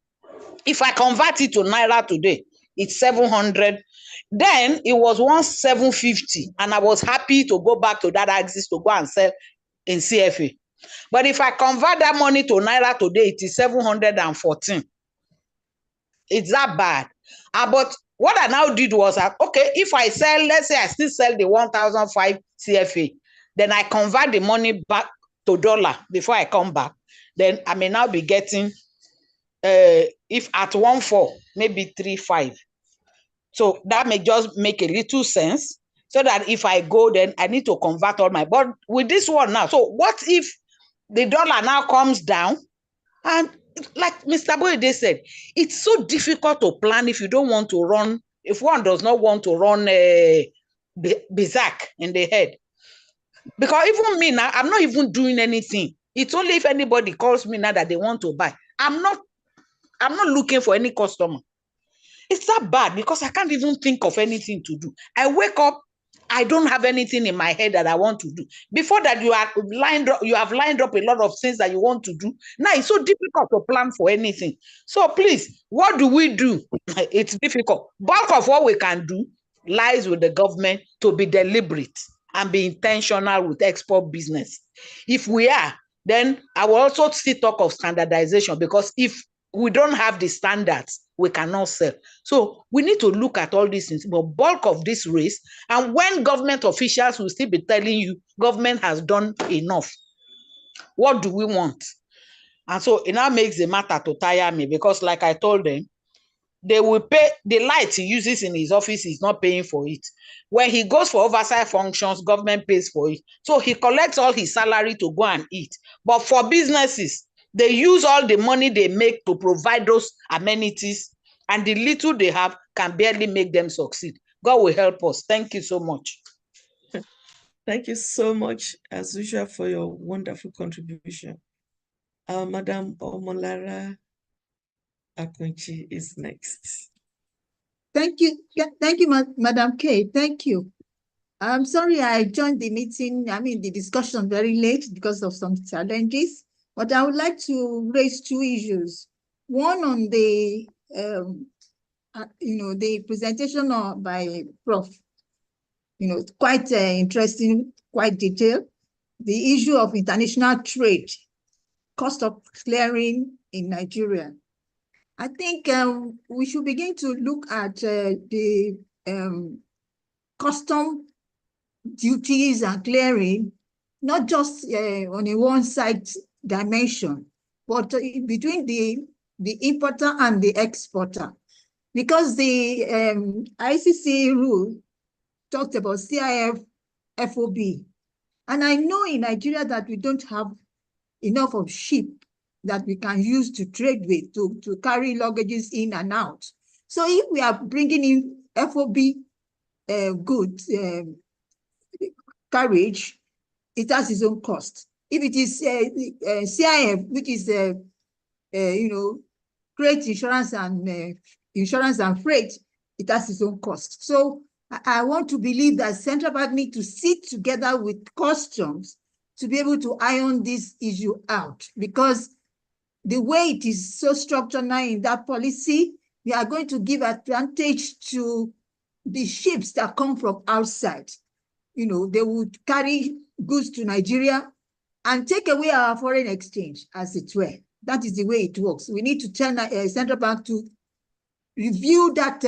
if I convert it to Naira today, it's 700. Then it was 1,750, and I was happy to go back to that axis to go and sell in CFA. But if I convert that money to Naira today, it is 714. It's that bad. But what I now did was, okay, if I sell, let's say I still sell the 1,005 CFA, then I convert the money back to dollar before I come back, then I may now be getting, if at 1.4, maybe 3.5. So that may just make a little sense, so that if I go, then I need to convert all my, but with this one now, so what if the dollar now comes down? And like Mr. Boyede said, it's so difficult to plan if you don't want to run, if one does not want to run a berserk in the head. Because even me now, I'm not even doing anything. It's only if anybody calls me now that they want to buy. I'm not looking for any customer. It's that bad because I can't even think of anything to do. I wake up, I don't have anything in my head that I want to do. Before that, you have lined up a lot of things that you want to do. Now it's so difficult to plan for anything. So please, what do we do? It's difficult. Bulk of what we can do lies with the government to be deliberate and be intentional with export business. If we are, then I will also still talk of standardization, because if we don't have the standards, we cannot sell. So we need to look at all these things, but bulk of this race, and when government officials will still be telling you government has done enough, what do we want? And so it now makes the matter to tire me, because like I told them, they will pay the light he uses in his office, he's not paying for it. When he goes for oversight functions, government pays for it. So he collects all his salary to go and eat. But for businesses, they use all the money they make to provide those amenities, and the little they have can barely make them succeed. God will help us. Thank you so much. Thank you so much, as usual, for your wonderful contribution. Madam Omolara Akunchi is next. Thank you. Thank you, Madam K. Thank you. I'm sorry I joined the meeting, the discussion very late because of some challenges, but I would like to raise two issues. One on the, the presentation by Prof. Quite interesting, quite detailed. The issue of international trade, cost of clearing in Nigeria. I think we should begin to look at the custom duties and clearing, not just on a one-side dimension, but between the importer and the exporter. Because the ICC rule talked about CIF FOB. And I know in Nigeria that we don't have enough of ship that we can use to trade with, to carry luggages in and out. So if we are bringing in FOB goods carriage, it has its own cost. If it is CIF, which is freight insurance and freight, it has its own cost. So I want to believe that central bank need to sit together with customs to be able to iron this issue out, because the way it is so structured now in that policy, we are going to give advantage to the ships that come from outside. They would carry goods to Nigeria and take away our foreign exchange, as it were. That is the way it works. We need to tell central bank to review that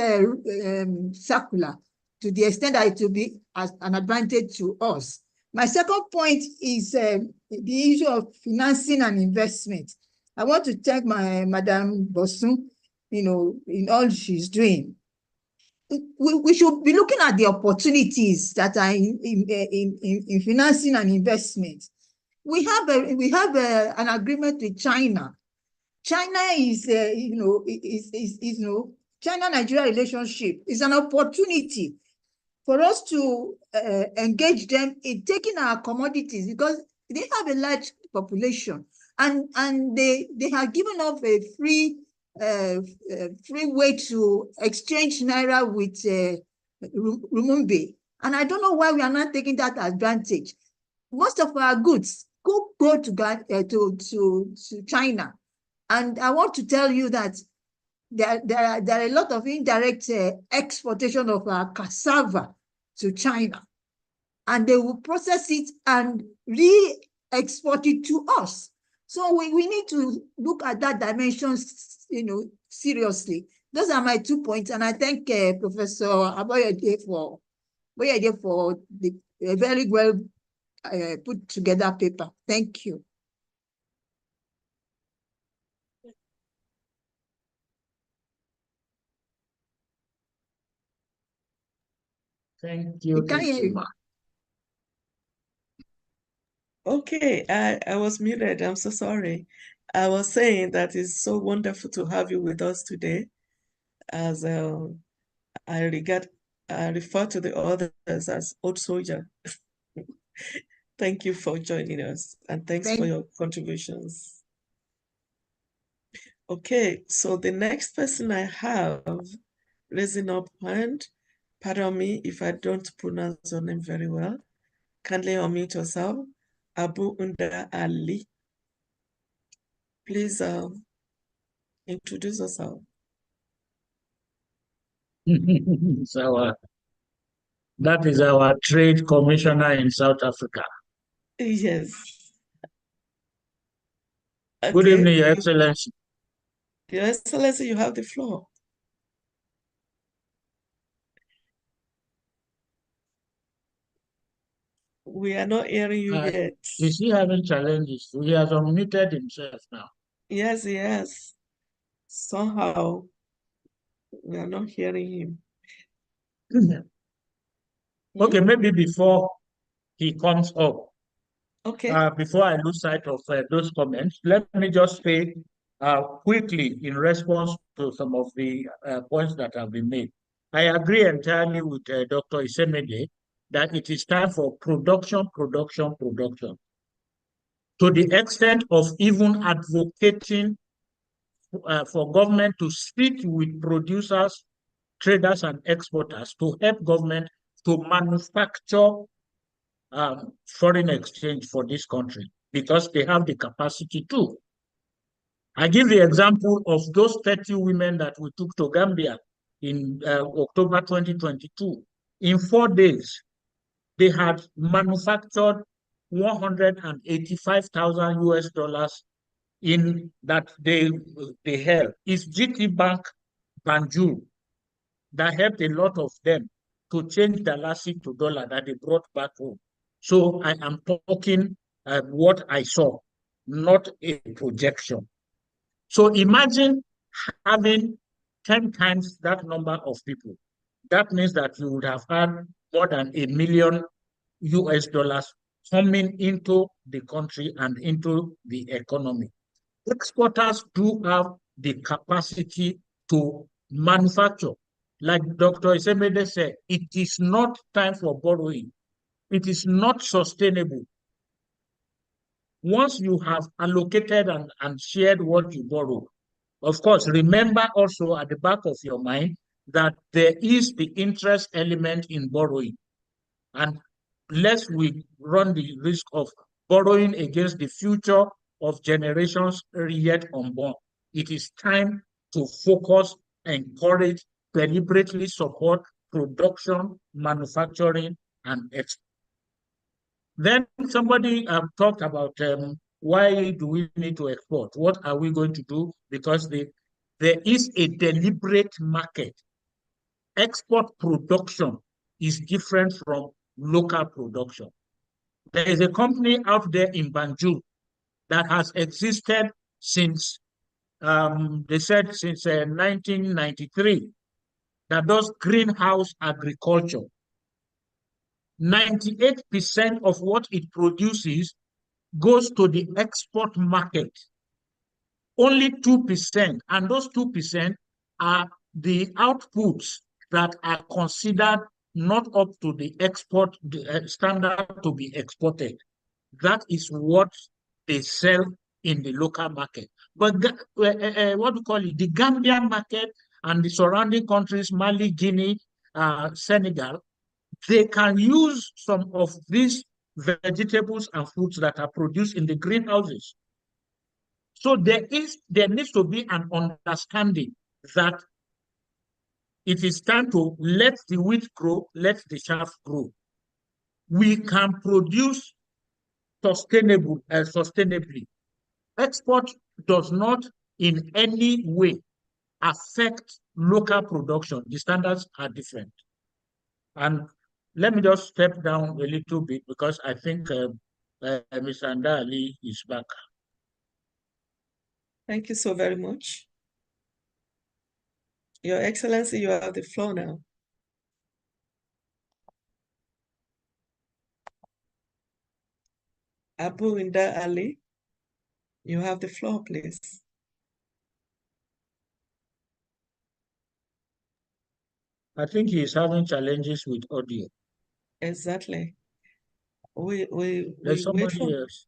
circular to the extent that it will be as an advantage to us. My second point is the issue of financing and investment. I want to thank my Madam Bosun, in all she's doing. We should be looking at the opportunities that are in financing and investment. We have an agreement with China. China is China-Nigeria relationship is an opportunity for us to engage them in taking our commodities, because they have a large population, and they have given us a free way to exchange Naira with Rumumbe. And I don't know why we are not taking that advantage. Most of our goods go to China. And I want to tell you that there are a lot of indirect exportation of our cassava to China. And they will process it and re-export it to us. So we need to look at that dimension, seriously. Those are my 2 points, and I thank Professor Aboyede for the very well put together paper. Thank you. Thank you. Okay, I was muted. I'm so sorry. I was saying that it's so wonderful to have you with us today, as I refer to the others as old soldier. Thank you for joining us, and thanks for your contributions. Okay, so the next person I have raising up hand, pardon me if I don't pronounce your name very well. Kindly unmute yourself. Abu Unda Ali. Please introduce yourself. So, that is our trade commissioner in South Africa. Yes. Okay. Good evening, Your Excellency. Your Excellency, you have the floor. We are not hearing you yet. Is he having challenges? He has unmuted himself now. Yes, he has. Somehow, we are not hearing him. Okay, maybe before he comes up, Okay. before I lose sight of those comments, let me just say quickly in response to some of the points that have been made. I agree entirely with Dr. Isemede that it is time for production, production, production. To the extent of even advocating for government to sit with producers, traders, and exporters to help government to manufacture foreign exchange for this country because they have the capacity to. I give the example of those 30 women that we took to Gambia in October 2022. In 4 days, they had manufactured 185,000 US dollars in that they held. It's GT Bank Banjul that helped a lot of them to change Dalasi to dollar that they brought back home. So I am talking what I saw, not a projection. So imagine having 10 times that number of people. That means that you would have had more than $1 million US dollars coming into the country and into the economy. Exporters do have the capacity to manufacture. Like Dr. Isemede said, it is not time for borrowing. It is not sustainable. Once you have allocated and shared what you borrow, of course, remember also at the back of your mind that there is the interest element in borrowing. And lest we run the risk of borrowing against the future of generations yet unborn, it is time to focus, encourage, deliberately support production, manufacturing, and export. Then somebody talked about why do we need to export? What are we going to do? Because there is a deliberate market. Export production is different from local production. There is a company out there in Banjul that has existed since, they said since 1993, that does greenhouse agriculture. 98% of what it produces goes to the export market. Only 2%, and those 2% are the outputs that are considered not up to the export standard to be exported. That is what they sell in the local market. But what we call it, the Gambian market and the surrounding countries, Mali, Guinea, Senegal, they can use some of these vegetables and fruits that are produced in the greenhouses. So there needs to be an understanding that it is time to let the wheat grow, let the chaff grow. We can produce sustainably. Export does not in any way affect local production. The standards are different. And let me just step down a little bit because I think Mr. Andali is back. Thank you so very much. Your Excellency, you have the floor now. Abu Inda Ali, you have the floor, please. I think he is having challenges with audio. Exactly. We There's wait somebody for, else.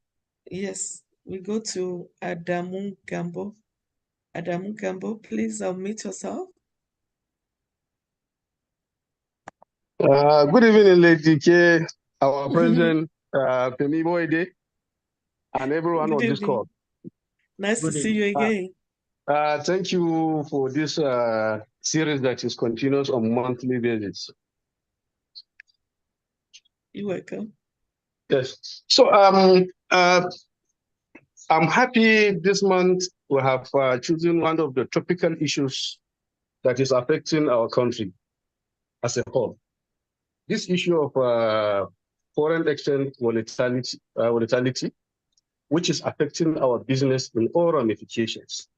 yes, we go to Adamu Gambo. Adamu Gambo, please unmute yourself. Good evening, Lady K, our president, Femi Boyde, and everyone Good on this evening. call. Nice to Good see you evening. again. Thank you for this series that is continuous on monthly basis. You're welcome. Yes. So I'm happy this month we have chosen one of the topical issues that is affecting our country as a whole. This issue of foreign exchange volatility, which is affecting our business in all ramifications.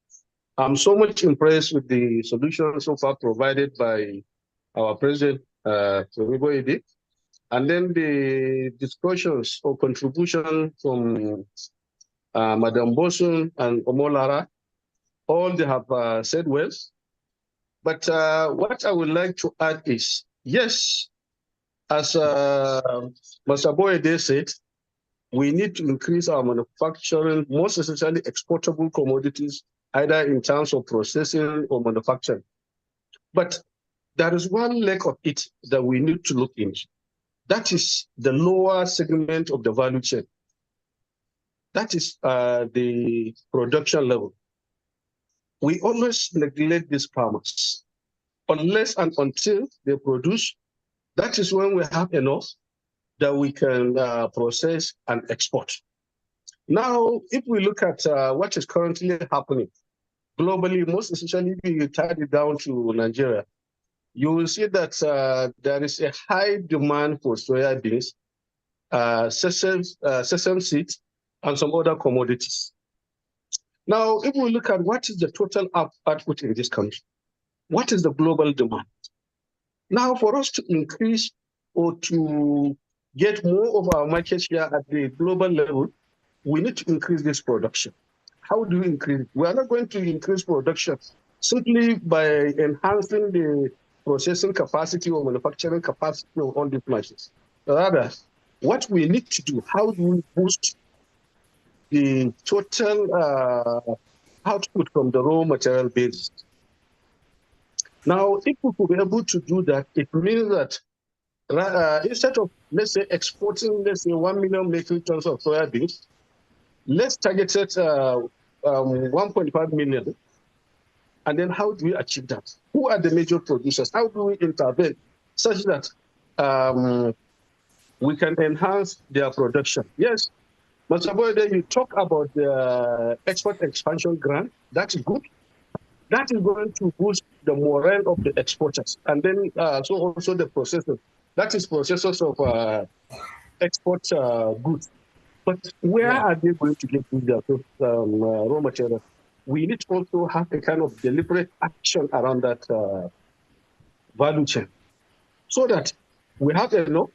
I'm so much impressed with the solution so far provided by our President, Edi, and then the discussions or contribution from Madam Bosun and Omolara. All they have said well. But what I would like to add is, yes, as Mr. Boyede said, we need to increase our manufacturing, most essentially exportable commodities, either in terms of processing or manufacturing. But there is one leg of it that we need to look into. That is the lower segment of the value chain. That is the production level. We always neglect these farmers. Unless and until they produce, that is when we have enough that we can process and export. Now, if we look at what is currently happening globally, most essentially if you tie it down to Nigeria, you will see that there is a high demand for soya beans, sesame seeds, and some other commodities. Now, if we look at what is the total output in this country, what is the global demand? Now, for us to increase or to get more of our market share at the global level, we need to increase this production. How do we increase it? We are not going to increase production simply by enhancing the processing capacity or manufacturing capacity of all these machines. Rather, what we need to do, how do we boost the total output from the raw material basis? Now, if we could be able to do that, it means that instead of, let's say, exporting, let's say, 1 million metric tons of soybeans, let's target it 1.5 million. And then how do we achieve that? Who are the major producers? How do we intervene such that we can enhance their production? Yes, Mr. Boyede, you talk about the export expansion grant. That's good. That is going to boost the morale of the exporters. And then so also the processors. That is processors of export goods. But where are they going to get their raw material? We need to also have a kind of deliberate action around that value chain so that we have enough.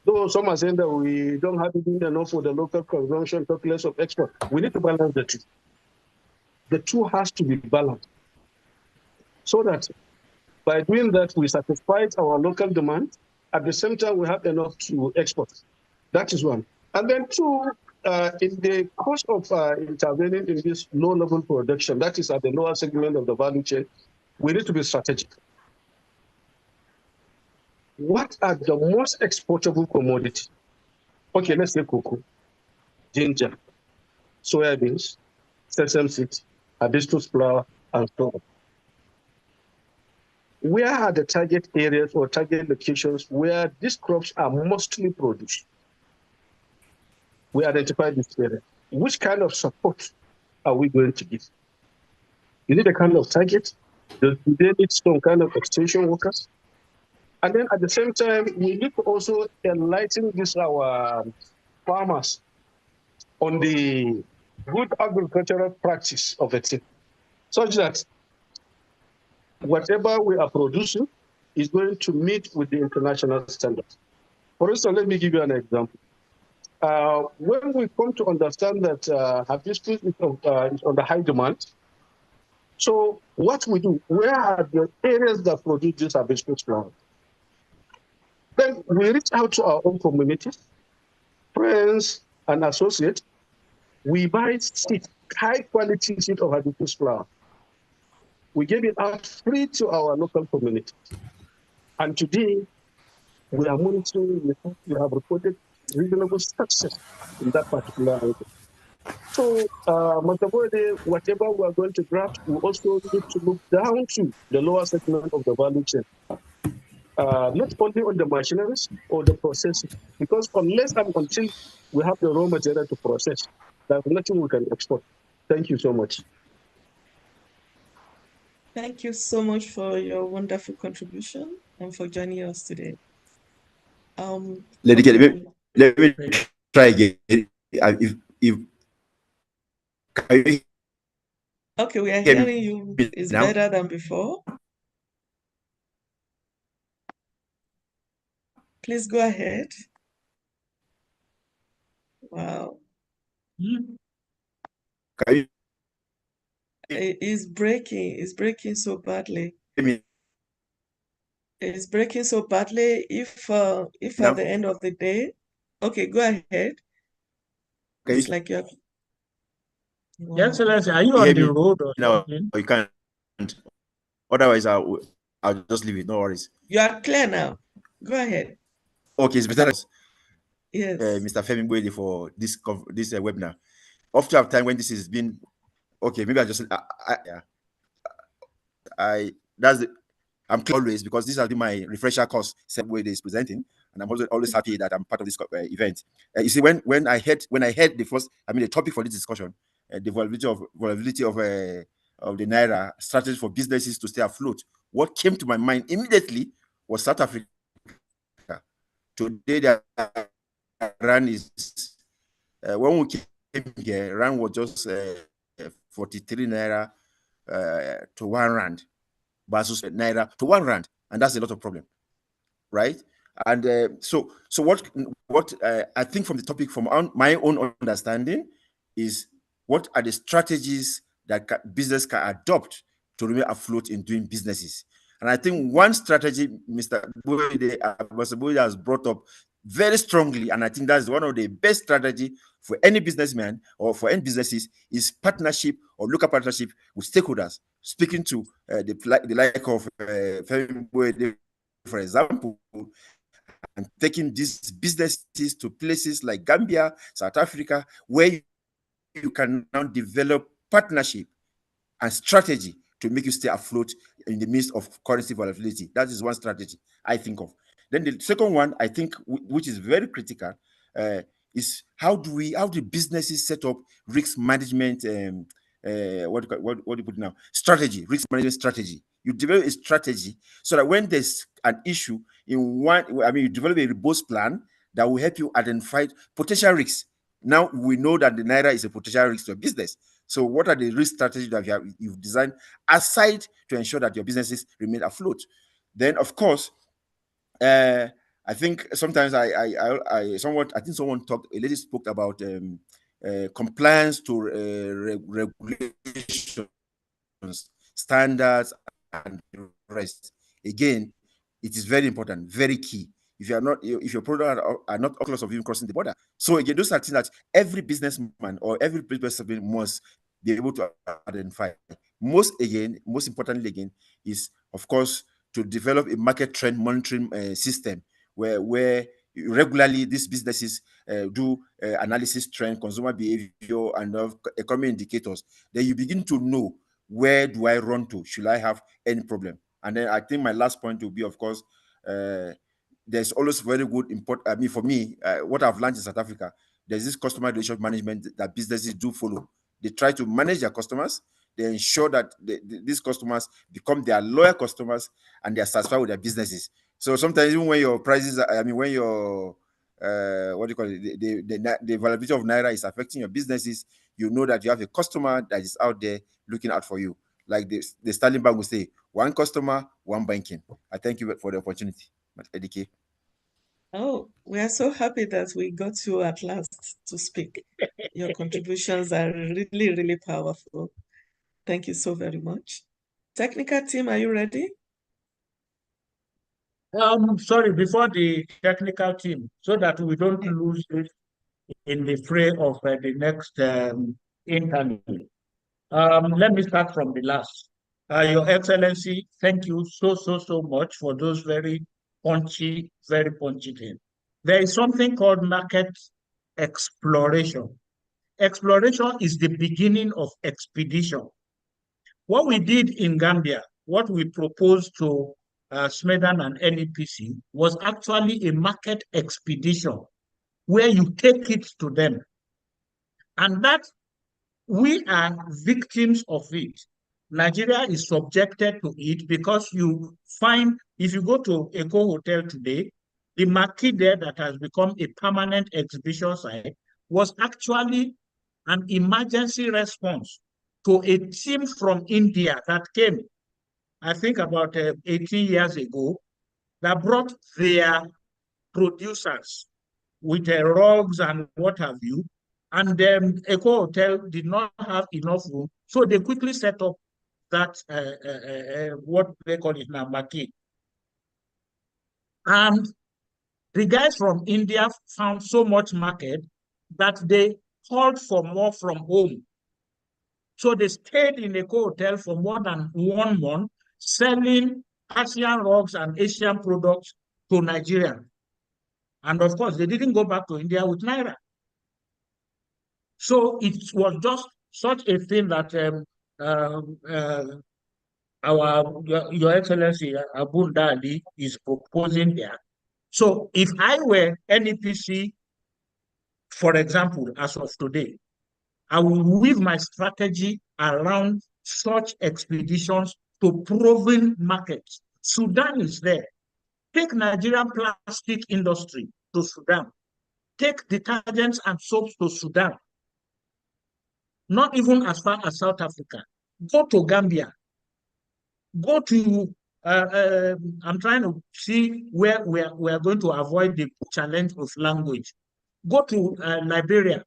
Though some are saying that we don't have enough for the local consumption, talk less of export. We need to balance the two. The two has to be balanced. So that by doing that, we satisfy our local demand. At the same time, we have enough to export. That is one. And then two, in the course of intervening in this low-level production, that is at the lower segment of the value chain, we need to be strategic. What are the most exportable commodities? Okay, let's say cocoa, ginger, soybeans, sesame seeds, hibiscus flower, and so on. Where are the target areas or target locations where these crops are mostly produced? We identify this area. Which kind of support are we going to give? Is it a kind of target? Do they need some kind of extension workers? And then at the same time, we need to also enlighten our farmers on the good agricultural practice of the thing, such that whatever we are producing is going to meet with the international standards. For instance, let me give you an example. When we come to understand that hibiscus is on the high demand, so what we do, where are the areas that produce this hibiscus flower? Then we reach out to our own communities, friends, and associates. We buy seed, high quality seed of hibiscus flower. We give it out free to our local community. And today, we are monitoring, we have reported reasonable success in that particular area. So, Mr. Boyede, whatever we are going to draft, we also need to look down to the lower segment of the value chain. Not only on the machineries or the processing, because unless and until we have the raw material to process, there's nothing we can export. Thank you so much. Thank you so much for your wonderful contribution and for joining us today. Lady K, Okay. let me try again. If can you Okay, we are hear hearing me you. It's now? better than before. Please go ahead. Wow. Hmm? Can you It's breaking. It's breaking so badly. hear me It's breaking so badly. If at now? the end of the day, okay, go ahead. Can It's you like you're Your wow. Excellency, are you on hear the me road or now? something? Or you can't. Otherwise, I'll just leave it. No worries. You are clear now. Go ahead. Okay, it's better. Yes. Mr. Femi Boyle for this webinar. After time when this has been okay, maybe I that's the, I'm clear always because this has been my refresher course set way is presenting, and I'm also always happy that I'm part of this event. You see, when I heard the first, the topic for this discussion, the vulnerability of the Naira strategy for businesses to stay afloat. What came to my mind immediately was South Africa. Today, the rand is when we came here, rand was just 43 Naira to 1 rand versus Naira to 1 rand, and that's a lot of problem, right? And so what I think from the topic, from my own understanding, is what are the strategies that business can adopt to remain afloat in doing businesses. And I think one strategy Mr. Boyd has brought up very strongly, and I think that's one of the best strategy for any businessman or for any businesses, is partnership or local partnership with stakeholders. Speaking to the like of Femi Boyd, for example, and taking these businesses to places like Gambia, South Africa, where you can now develop partnership and strategy to make you stay afloat in the midst of currency volatility. That is one strategy I think of. Then the second one I think, which is very critical, is how do businesses set up risk management? What do you put now? Strategy, risk management strategy. You develop a strategy so that when there's an issue in one, you develop a robust plan that will help you identify potential risks. Now we know that the Naira is a potential risk to your business. So what are the risk strategies that you've designed aside to ensure that your businesses remain afloat? Then, of course, I think sometimes I think someone talked, a lady spoke about compliance to regulations, standards, and the rest. Again, it is very important, very key. If you are not, if your product are not close of you crossing the border. So again, those are things that every businessman or every businessman must be able to identify. Most importantly, again, is of course to develop a market trend monitoring system where regularly these businesses do analysis trend, consumer behavior, and economic indicators. Then you begin to know, where do I run to? Should I have any problem? And then I think my last point will be, of course, there's always very good import. I mean, for me, what I've learned in South Africa, there's this customer relationship management that businesses do follow. They try to manage their customers. They ensure that these customers become their loyal customers and they are satisfied with their businesses. So sometimes even when your prices, when your what do you call it, the availability of Naira is affecting your businesses, you know that you have a customer that is out there looking out for you. Like the Sterling Bank will say, one customer, one banking. I thank you for the opportunity, Edike. Oh, we are so happy that we got you at last to speak. Your contributions are really, really powerful. Thank you so very much. Technical team, are you ready? Sorry, before the technical team, so that we don't lose it in the fray of the next interview. Let me start from the last. Your Excellency, thank you so much for those very punchy things. There is something called market exploration. Exploration is the beginning of expedition. What we did in Gambia, what we proposed to Smedan and NEPC was actually a market expedition where you take it to them. And that we are victims of it. Nigeria is subjected to it because you find, if you go to Eco Hotel today, the marquee there that has become a permanent exhibition site was actually an emergency response to a team from India that came, I think about 18 years ago, that brought their producers with rugs and what have you. And Eco Hotel did not have enough room, so they quickly set up that, what they call it now, market. And the guys from India found so much market that they called for more from home. So they stayed in Eco Hotel for more than 1 month, selling Asian rugs and Asian products to Nigeria. And of course, they didn't go back to India with Naira. So it was just such a thing that Your Excellency Abu Dali is proposing there. So if I were NEPC, for example, as of today, I will weave my strategy around such expeditions to proven markets. Sudan is there. Take Nigerian plastic industry to Sudan. Take detergents and soaps to Sudan. Not even as far as South Africa. Go to Gambia. Go to, I'm trying to see where we are going to avoid the challenge of language. Go to Liberia.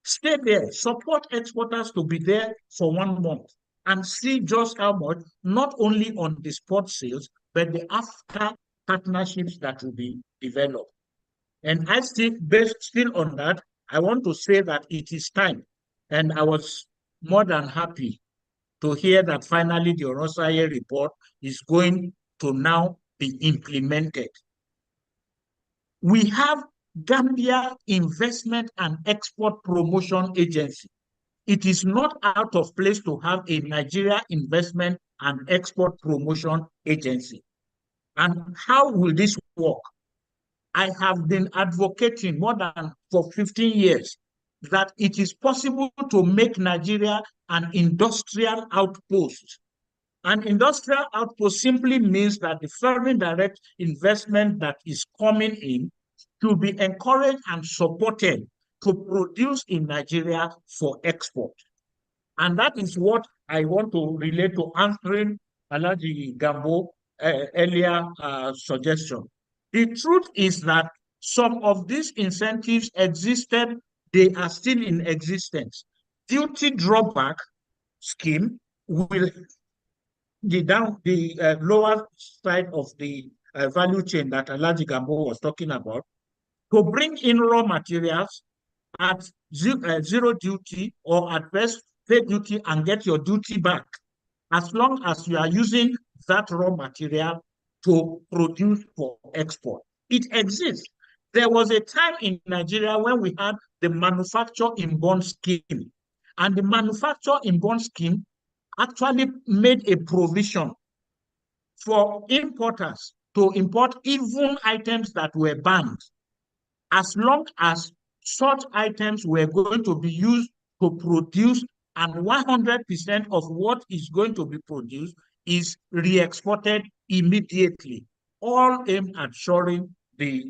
Stay there. Support exporters to be there for 1 month and see just how much, not only on the spot sales, but the after partnerships that will be developed. And I still, based still on that, I want to say that it is time. And I was more than happy to hear that finally the Orosaye report is going to now be implemented. We have Gambia Investment and Export Promotion Agency. It is not out of place to have a Nigeria Investment and Export Promotion Agency. And how will this work? I have been advocating more than for 15 years that it is possible to make Nigeria an industrial outpost. An industrial outpost simply means that the foreign direct investment that is coming in should be encouraged and supported to produce in Nigeria for export. And that is what I want to relate to answering Alhaji Gambo earlier suggestion. The truth is that some of these incentives existed, they are still in existence. Duty drawback scheme will the lower side of the value chain that Alhaji Gambo was talking about, to bring in raw materials at zero duty or at best pay duty and get your duty back, as long as you are using that raw material to produce for export. It exists. There was a time in Nigeria when we had the manufacture in bond scheme, and the manufacture in bond scheme actually made a provision for importers to import even items that were banned, as long as such items were going to be used to produce, and 100% of what is going to be produced is re-exported immediately, all aimed at shoring the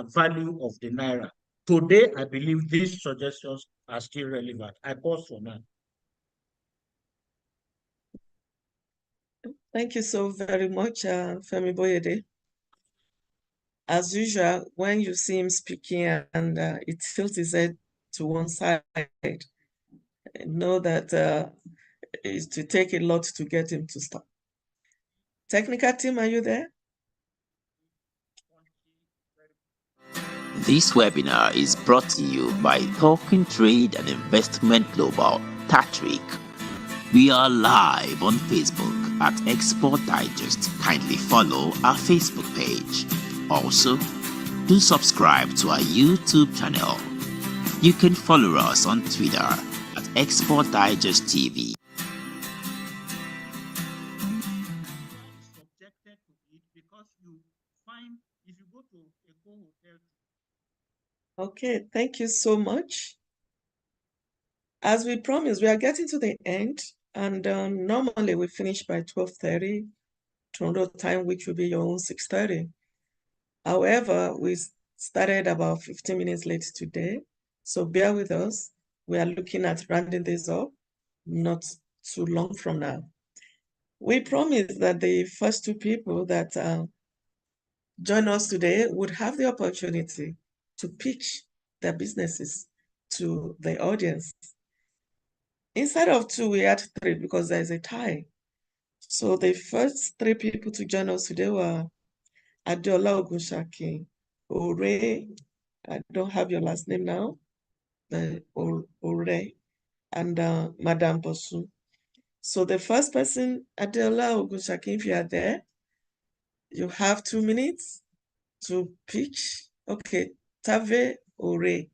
value of the Naira. Today, I believe these suggestions are still relevant. I pause for now. Thank you so very much, Femi Boyede. As usual, when you see him speaking and it tilts his head to one side, know that it will take a lot to get him to stop. Technical team, are you there? This webinar is brought to you by Talking Trade and Investment Global, TATRIC. We are live on Facebook at Export Digest. Kindly follow our Facebook page. Also, do subscribe to our YouTube channel. You can follow us on Twitter at Export Digest TV. Subjected to it because you find, if you go to Eco Hotel. Okay, thank you so much. As we promised, we are getting to the end And normally we finish by 12:30 Toronto time, which will be your own 6:30. However, we started about 15 minutes late today, so bear with us. We are looking at rounding this up not too long from now. We promise that the first two people that join us today would have the opportunity to pitch their businesses to the audience. Instead of two, we had three because there's a tie. So the first three people to join us today were Adeola Ogunshaki, Ore, I don't have your last name now, Ore, and Madame Bosu. So the first person, Adeola Ogunshaki, if you are there, you have 2 minutes to pitch. Okay, Tave Ore,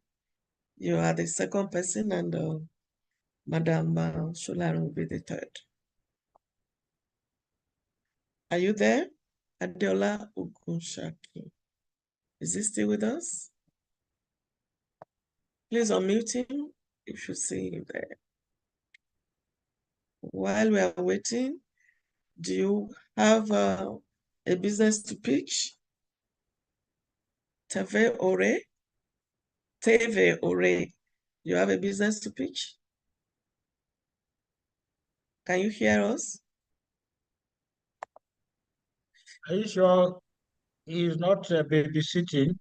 you are the second person, and Madame Sholarin will be the third. Are you there? Adeola Ogunshaki. Is he still with us? Please unmute him if you see him there. While we are waiting, do you have a business to pitch? Tave Ore? Tave Ore, you have a business to pitch? Can you hear us? Are you sure he's not babysitting?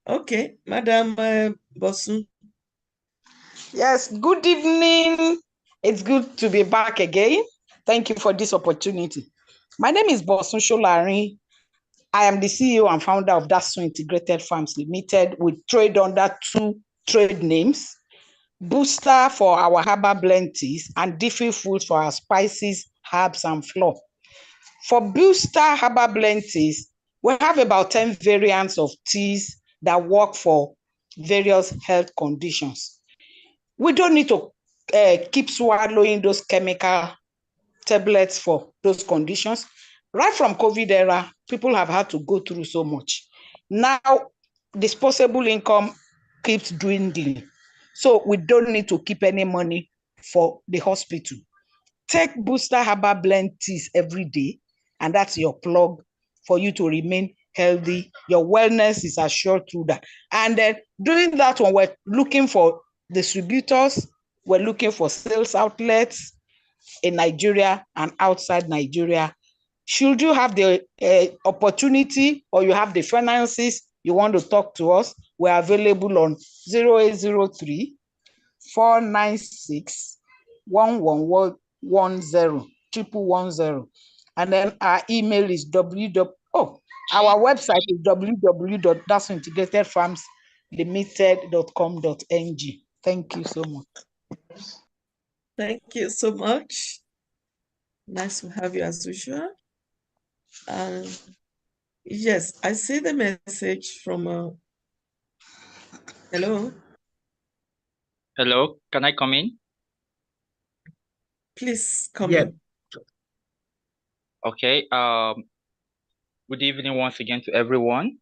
Okay, Madam Bosun. Yes, good evening. It's good to be back again. Thank you for this opportunity. My name is Bosun Sholarin. I am the CEO and founder of Dasu Integrated Farms Limited. We trade under two trade names, Booster for our herbal blend teas and Diffie Foods for our spices, herbs, and flour. For Booster herbal blend teas, we have about 10 variants of teas that work for various health conditions. We don't need to keep swallowing those chemical tablets for those conditions. Right from COVID era, people have had to go through so much. Now, disposable income keeps dwindling. So we don't need to keep any money for the hospital. Take Booster Herbal Blend teas every day, and that's your plug for you to remain healthy. Your wellness is assured through that. And then doing that when we're looking for distributors, we're looking for sales outlets in Nigeria and outside Nigeria. Should you have the opportunity or you have the finances, you want to talk to us, we're available on 0803 496 1110 110. And then our email is our website is www.dasintegratedfarmslimited.com.ng. Thank you so much. Thank you so much. Nice to have you as usual. Yes, I see the message from hello. Hello, can I come in? Please come Yeah. in. Okay. Good evening once again to everyone.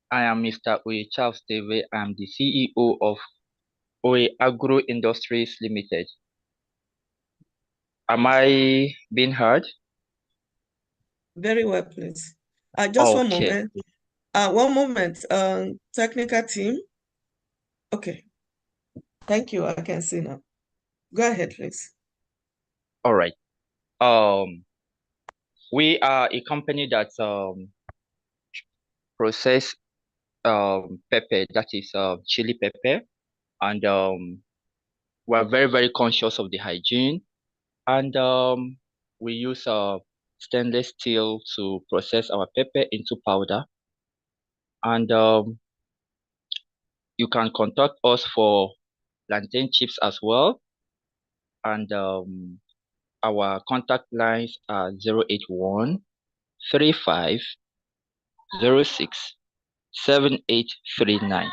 I am Mr. Oye Charles Deve. I am the CEO of Oye Agro Industries Limited. Am I being heard? Very well, please. Just one Okay. moment. One moment. Technical team. Okay. Thank you. I can see now. Go ahead, please. All right. We are a company that process pepper, that is chili pepper, and we're very, very conscious of the hygiene, and we use stainless steel to process our pepper into powder, and you can contact us for plantain chips as well, and our contact lines are 081 35 06 7839.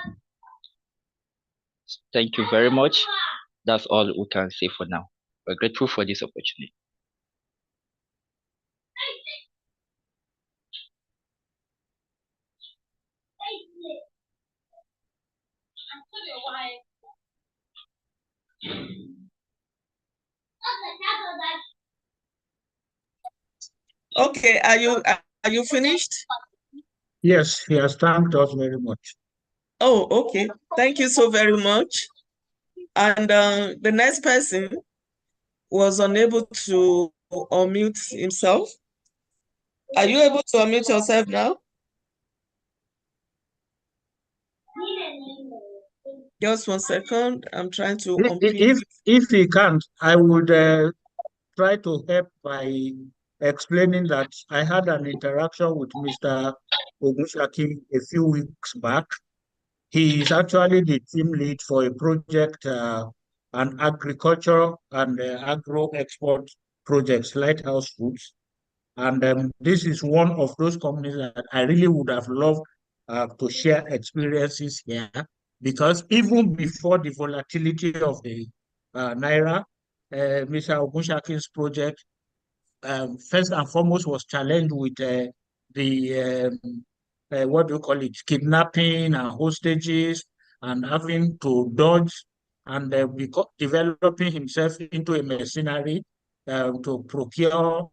Thank you very much. That's all we can say for now. We're grateful for this opportunity. Okay, are you finished? Yes, he has thanked us very much. Oh, okay. Thank you so very much. And the next person was unable to unmute himself. Are you able to unmute yourself now? Just 1 second. I'm trying to unmute. If he can't, I would try to help by explaining that I had an interaction with Mr. Ogunsaki a few weeks back. He is actually the team lead for a project, an agriculture and agro export projects, Lighthouse Foods. And this is one of those companies that I really would have loved to share experiences here, because even before the volatility of the Naira, Mr. Ogunshaki's project, first and foremost, was challenged with the what do you call it, kidnapping and hostages, and having to dodge and developing himself into a mercenary to procure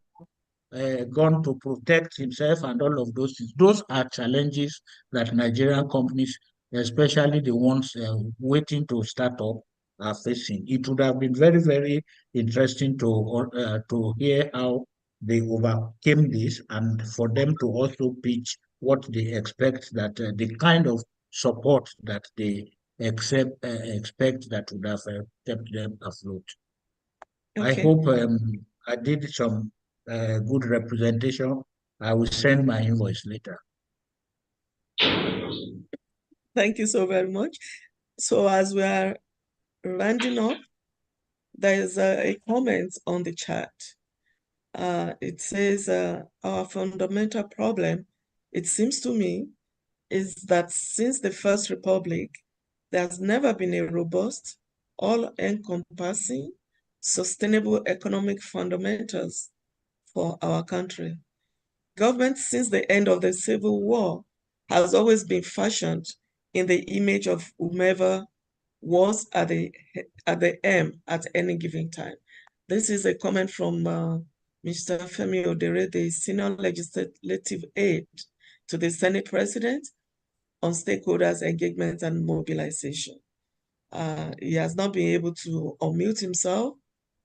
gun to protect himself and all of those things. Those are challenges that Nigerian companies, especially the ones waiting to start up, are facing. It would have been very, very interesting to hear how they overcame this, and for them to also pitch what they expect, that the kind of support that they expect that would have kept them afloat. I Okay. hope I did some good representation. I will send my invoice later. Thank you so very much. So as we are rounding up, there is a comment on the chat. It says, our fundamental problem, it seems to me, is that since the First Republic, there has never been a robust, all-encompassing, sustainable economic fundamentals for our country. Government since the end of the Civil War has always been fashioned in the image of whomever was at the M at any given time. This is a comment from Mr. Femi Odere, the senior legislative aide to the Senate President on stakeholders' engagement and mobilization. He has not been able to unmute himself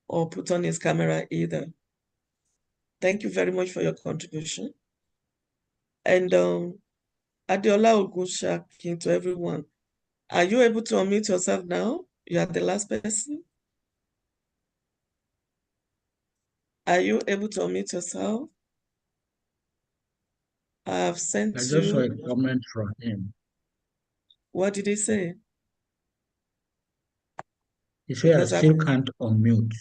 or put on his camera either. Thank you very much for your contribution. And Adeola Ogunshakin, to everyone, are you able to unmute yourself now? You are the last person. Are you able to unmute yourself? I have sent you. I just saw a comment from him. What did he say? He said, I still can't unmute.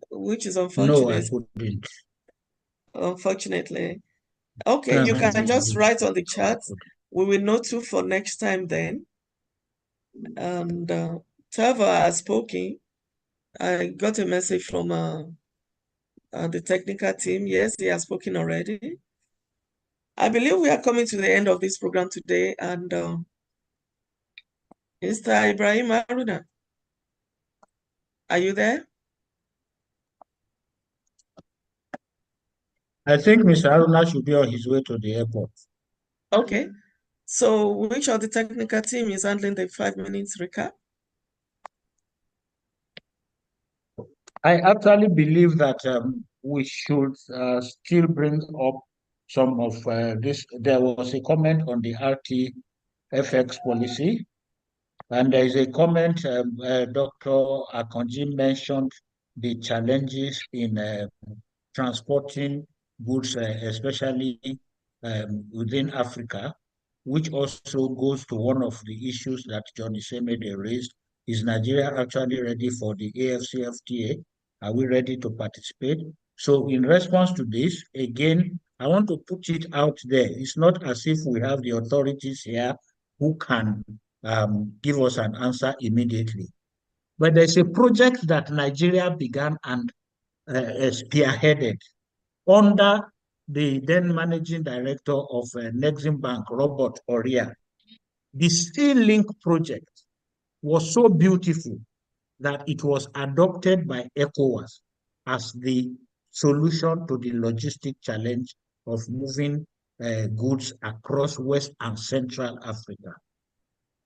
Which is unfortunate. No, I couldn't. Unfortunately. Okay, you can just write on the chat. We will note you for next time then. And Tava has spoken. I got a message from the technical team. Yes, he has spoken already. I believe we are coming to the end of this program today. And Mr. Ibrahim Aruna, are you there? I think Mr. Aruna should be on his way to the airport. Okay. So which of the technical team is handling the 5 minutes recap? I actually believe that we should still bring up some of this. There was a comment on the RTFX policy, and there is a comment, Dr. Akonji mentioned the challenges in transporting goods, especially within Africa, which also goes to one of the issues that Johnny Semede raised. Is Nigeria actually ready for the AFCFTA? Are we ready to participate? So in response to this, again, I want to put it out there. It's not as if we have the authorities here who can give us an answer immediately. But there's a project that Nigeria began and spearheaded under the then managing director of Nexim Bank, Robert Oria. The Sea Link project was so beautiful that it was adopted by ECOWAS as the solution to the logistic challenge of moving goods across West and Central Africa.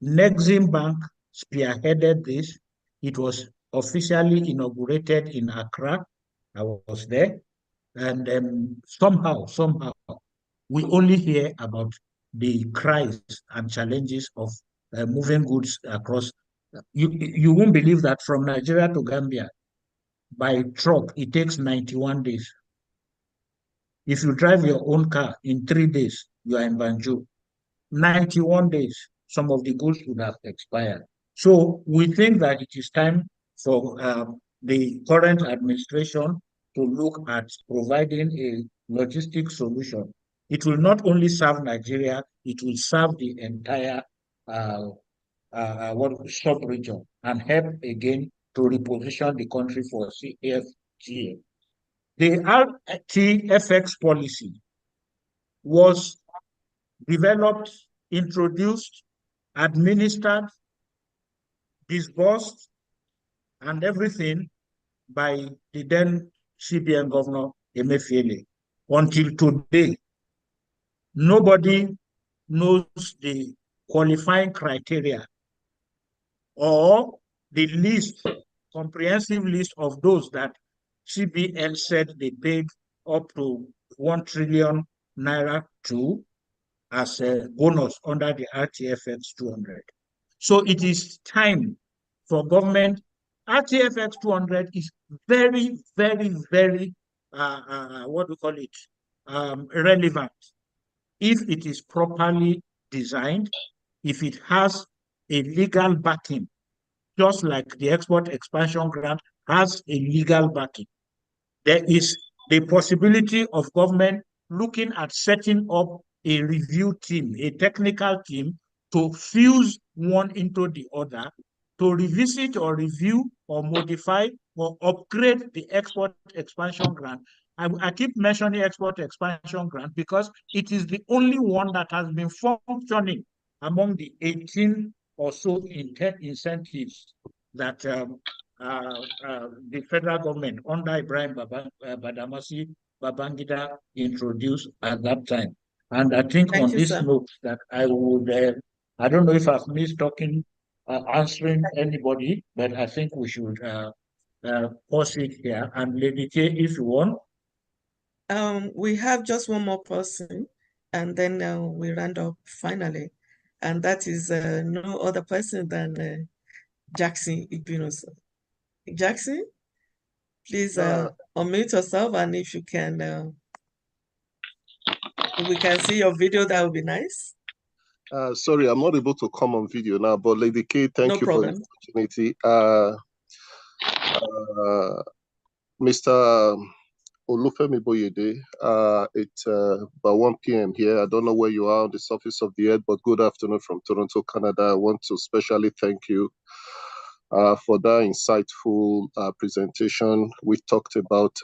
Exim Bank spearheaded this. It was officially inaugurated in Accra. I was there. And somehow, we only hear about the cries and challenges of moving goods across. You won't believe that from Nigeria to Gambia, by truck, it takes 91 days. If you drive your own car in 3 days, you are in Banjul. 91 days, some of the goods would have expired. So we think that it is time for the current administration to look at providing a logistic solution. It will not only serve Nigeria, it will serve the entire sub-region and help again to reposition the country for CFTA. The RTFX policy was developed, introduced, administered, disbursed, and everything by the then CBN Governor Emefiele. Until today, nobody knows the qualifying criteria or the list, comprehensive list of those that CBN said they paid up to 1 trillion naira to as a bonus under the RTFX 200. So it is time for government. RTFX 200 is very, very, very, what do we call it, relevant if it is properly designed, if it has a legal backing, just like the Export Expansion Grant has a legal backing. There is the possibility of government looking at setting up a review team, a technical team, to fuse one into the other, to revisit or review or modify or upgrade the Export Expansion Grant. I keep mentioning Export Expansion Grant because it is the only one that has been functioning among the 18 or so incentives that the federal government under Ibrahim Badamasi Babangida introduced at that time. And I think Thank on you, this sir. note that I would, I don't know if I've missed talking, answering anybody, but I think we should pause it here. And Lady K, if you want. We have just one more person, and then we round up finally. And that is no other person than Jackson Igbinos. Jackson, please unmute yourself, and if you can, if we can see your video, that would be nice. Sorry, I'm not able to come on video now, but Lady K, thank you for the opportunity. Mr. Olufemi Boyede, it's about 1 p.m. here. I don't know where you are on the surface of the earth, but good afternoon from Toronto, Canada. I want to especially thank you for that insightful presentation. We talked about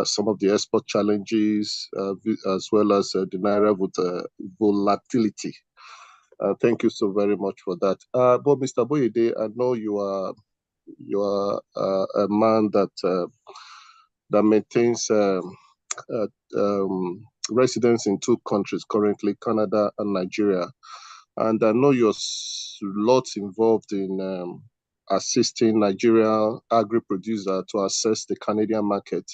some of the export challenges as well as the Naira with volatility. Thank you so very much for that. But Mr. Boyede, I know you are a man that maintains residence in 2 countries currently, Canada and Nigeria. And I know you're lots involved in assisting Nigerian agri-producer to access the Canadian market.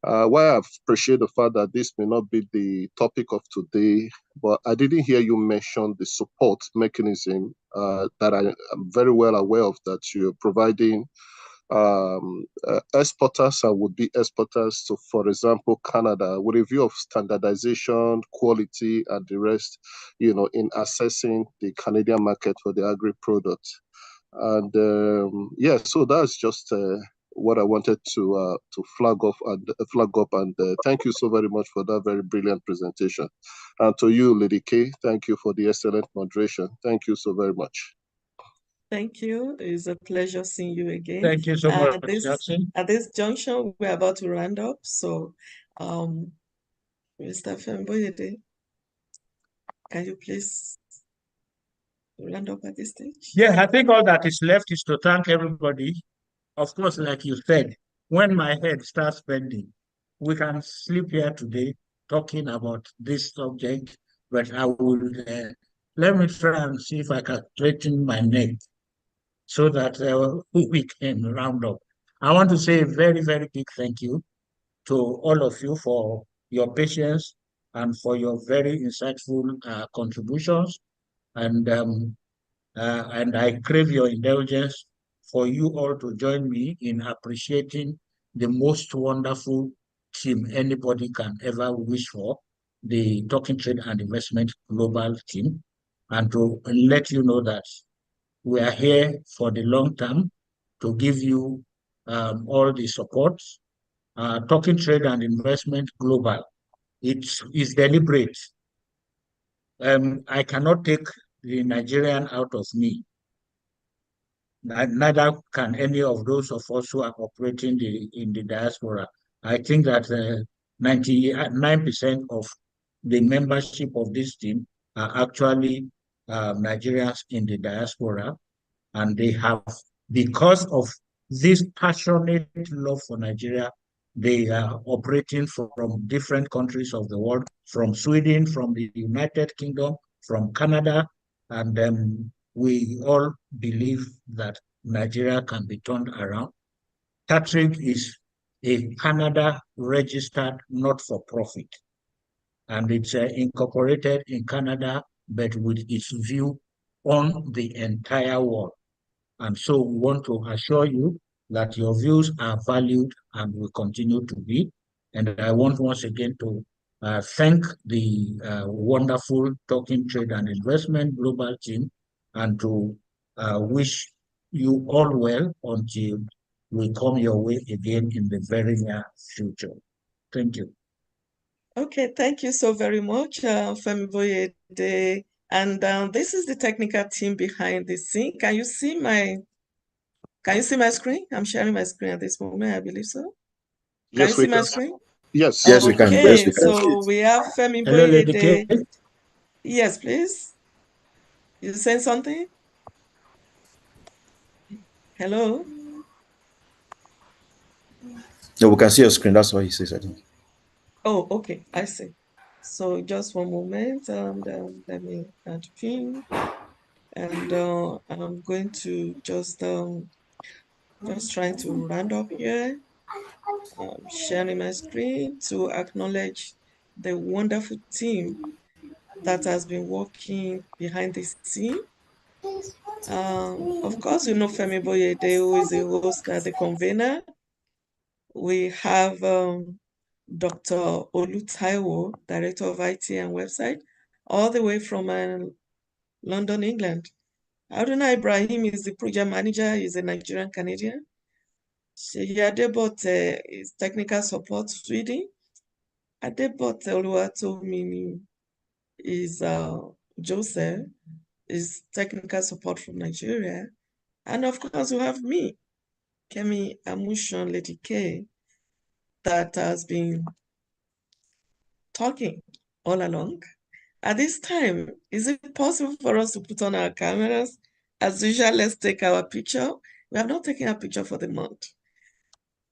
While I appreciate the fact that this may not be the topic of today, but I didn't hear you mention the support mechanism that I am very well aware of, that you're providing exporters and would-be exporters to, for example, Canada, with a view of standardization, quality, and the rest, you know, in accessing the Canadian market for the agri-products. And yeah, so that's just what I wanted to flag up. And thank you so very much for that very brilliant presentation. And to you, Lady K, thank you for the excellent moderation. Thank you so very much. Thank you. It's a pleasure seeing you again. Thank you so much, Jackson. At this junction, we're about to round up. So, Mr. Femboyede, can you please? round up at this stage? Yeah, I think all that is left is to thank everybody. Of course, like you said, when my head starts spending, we can sleep here today talking about this subject, but I will let me try and see if I can straighten my neck so that we can round up. I want to say a very, very big thank you to all of you for your patience and for your very insightful contributions. And I crave your indulgence for you all to join me in appreciating the most wonderful team anybody can ever wish for, the Talking Trade and Investment Global team, and to let you know that we are here for the long term to give you all the support. Talking Trade and Investment Global, it is deliberate. I cannot take the Nigerian out of me. Neither can any of those of us who are operating in the diaspora. I think that 99% of the membership of this team are actually Nigerians in the diaspora, and they have, because of this passionate love for Nigeria, they are operating from different countries of the world, from Sweden, from the United Kingdom, from Canada, and we all believe that Nigeria can be turned around. Patrick is a Canada registered not-for-profit, and it's incorporated in Canada, but with its view on the entire world. And so we want to assure you that your views are valued and will continue to be. And I want once again to thank the wonderful Talking Trade and Investment Global team, and to wish you all well until we come your way again in the very near future. Thank you. Okay, thank you so very much, Femi Boyede. And this is the technical team behind the scene. Can you see my screen? I'm sharing my screen at this moment, I believe so. Can you see my screen? Yes. Yes, we can. Yes, Okay, we can. so we have Femi Hello, Lady Boyede. K. Yes, please. You saying something? Hello? No, we can see your screen. That's what he says, I think. Oh, okay, I see. So just one moment, and let me add pin, and I'm going to just trying to round up here. Sharing my screen to acknowledge the wonderful team that has been working behind the scene. Of course, you know Femi Boyede, who is the host and the convener. We have Dr. Olu Taiwo, Director of IT and Website, all the way from London, England. Haruna Ibrahim is the project manager. He's a Nigerian Canadian. Seyi Adebote is technical support Sweden. Adebote Oluwatomi is Joseph, is technical support from Nigeria. And of course, we have me, Kemi Amushon, Lady K, that has been talking all along. At this time, is it possible for us to put on our cameras? As usual, let's take our picture. We have not taken a picture for the month.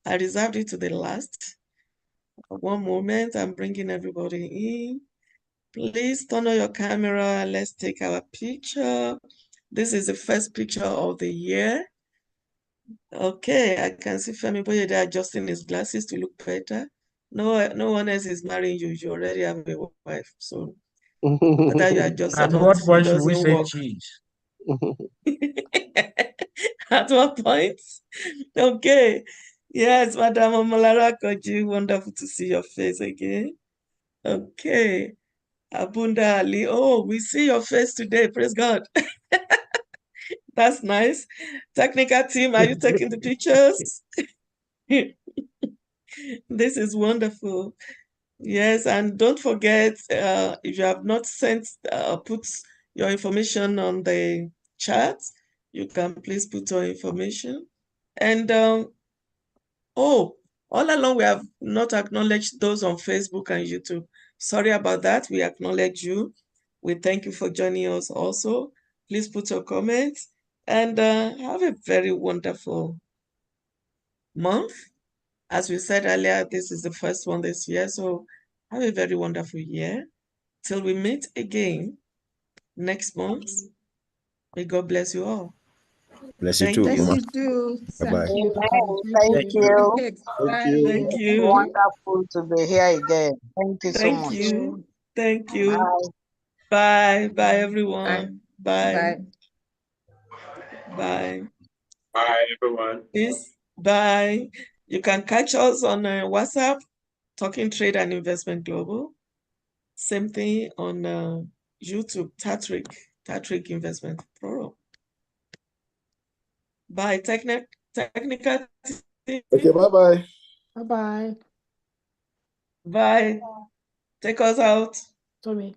I reserved it to the last. One moment, I'm bringing everybody in. Please turn on your camera. Let's take our picture. This is the first picture of the year. Okay, I can see Femi Boyede adjusting his glasses to look better. No one else is marrying you. You already have a wife. So whether you adjust or At not, what it point should we doesn't say work. cheese? At what point? Okay. Yes, Madam Omolara Koji, wonderful to see your face again. Okay. Abunda Ali, oh, we see your face today. Praise God. That's nice. Technical team, are you taking the pictures? This is wonderful. Yes, and don't forget, if you have not put your information on the chat, you can please put your information. And oh, all along we have not acknowledged those on Facebook and YouTube. Sorry about that. We acknowledge you. We thank you for joining us also. Please put your comments and have a very wonderful month. As we said earlier, this is the first one this year, so have a very wonderful year. Till we meet again next month, may God bless you all. Bless you Thank too, you. Bless Uma. you too. Bye-bye. Thank you for Amen. coming. Thank you. Thank you. Thank It's you. wonderful to be here again. Thank you so Thank much. you. Thank you. Bye. Bye. Bye, Bye. everyone. Bye. Bye. Bye. Bye, everyone. Peace. Bye. You can catch us on WhatsApp, Talking Trade and Investment Global. Same thing on YouTube, Tatrick Investment Pro. Bye. Technical team. Okay, bye-bye. Bye-bye. Bye. Take us out. Tommy.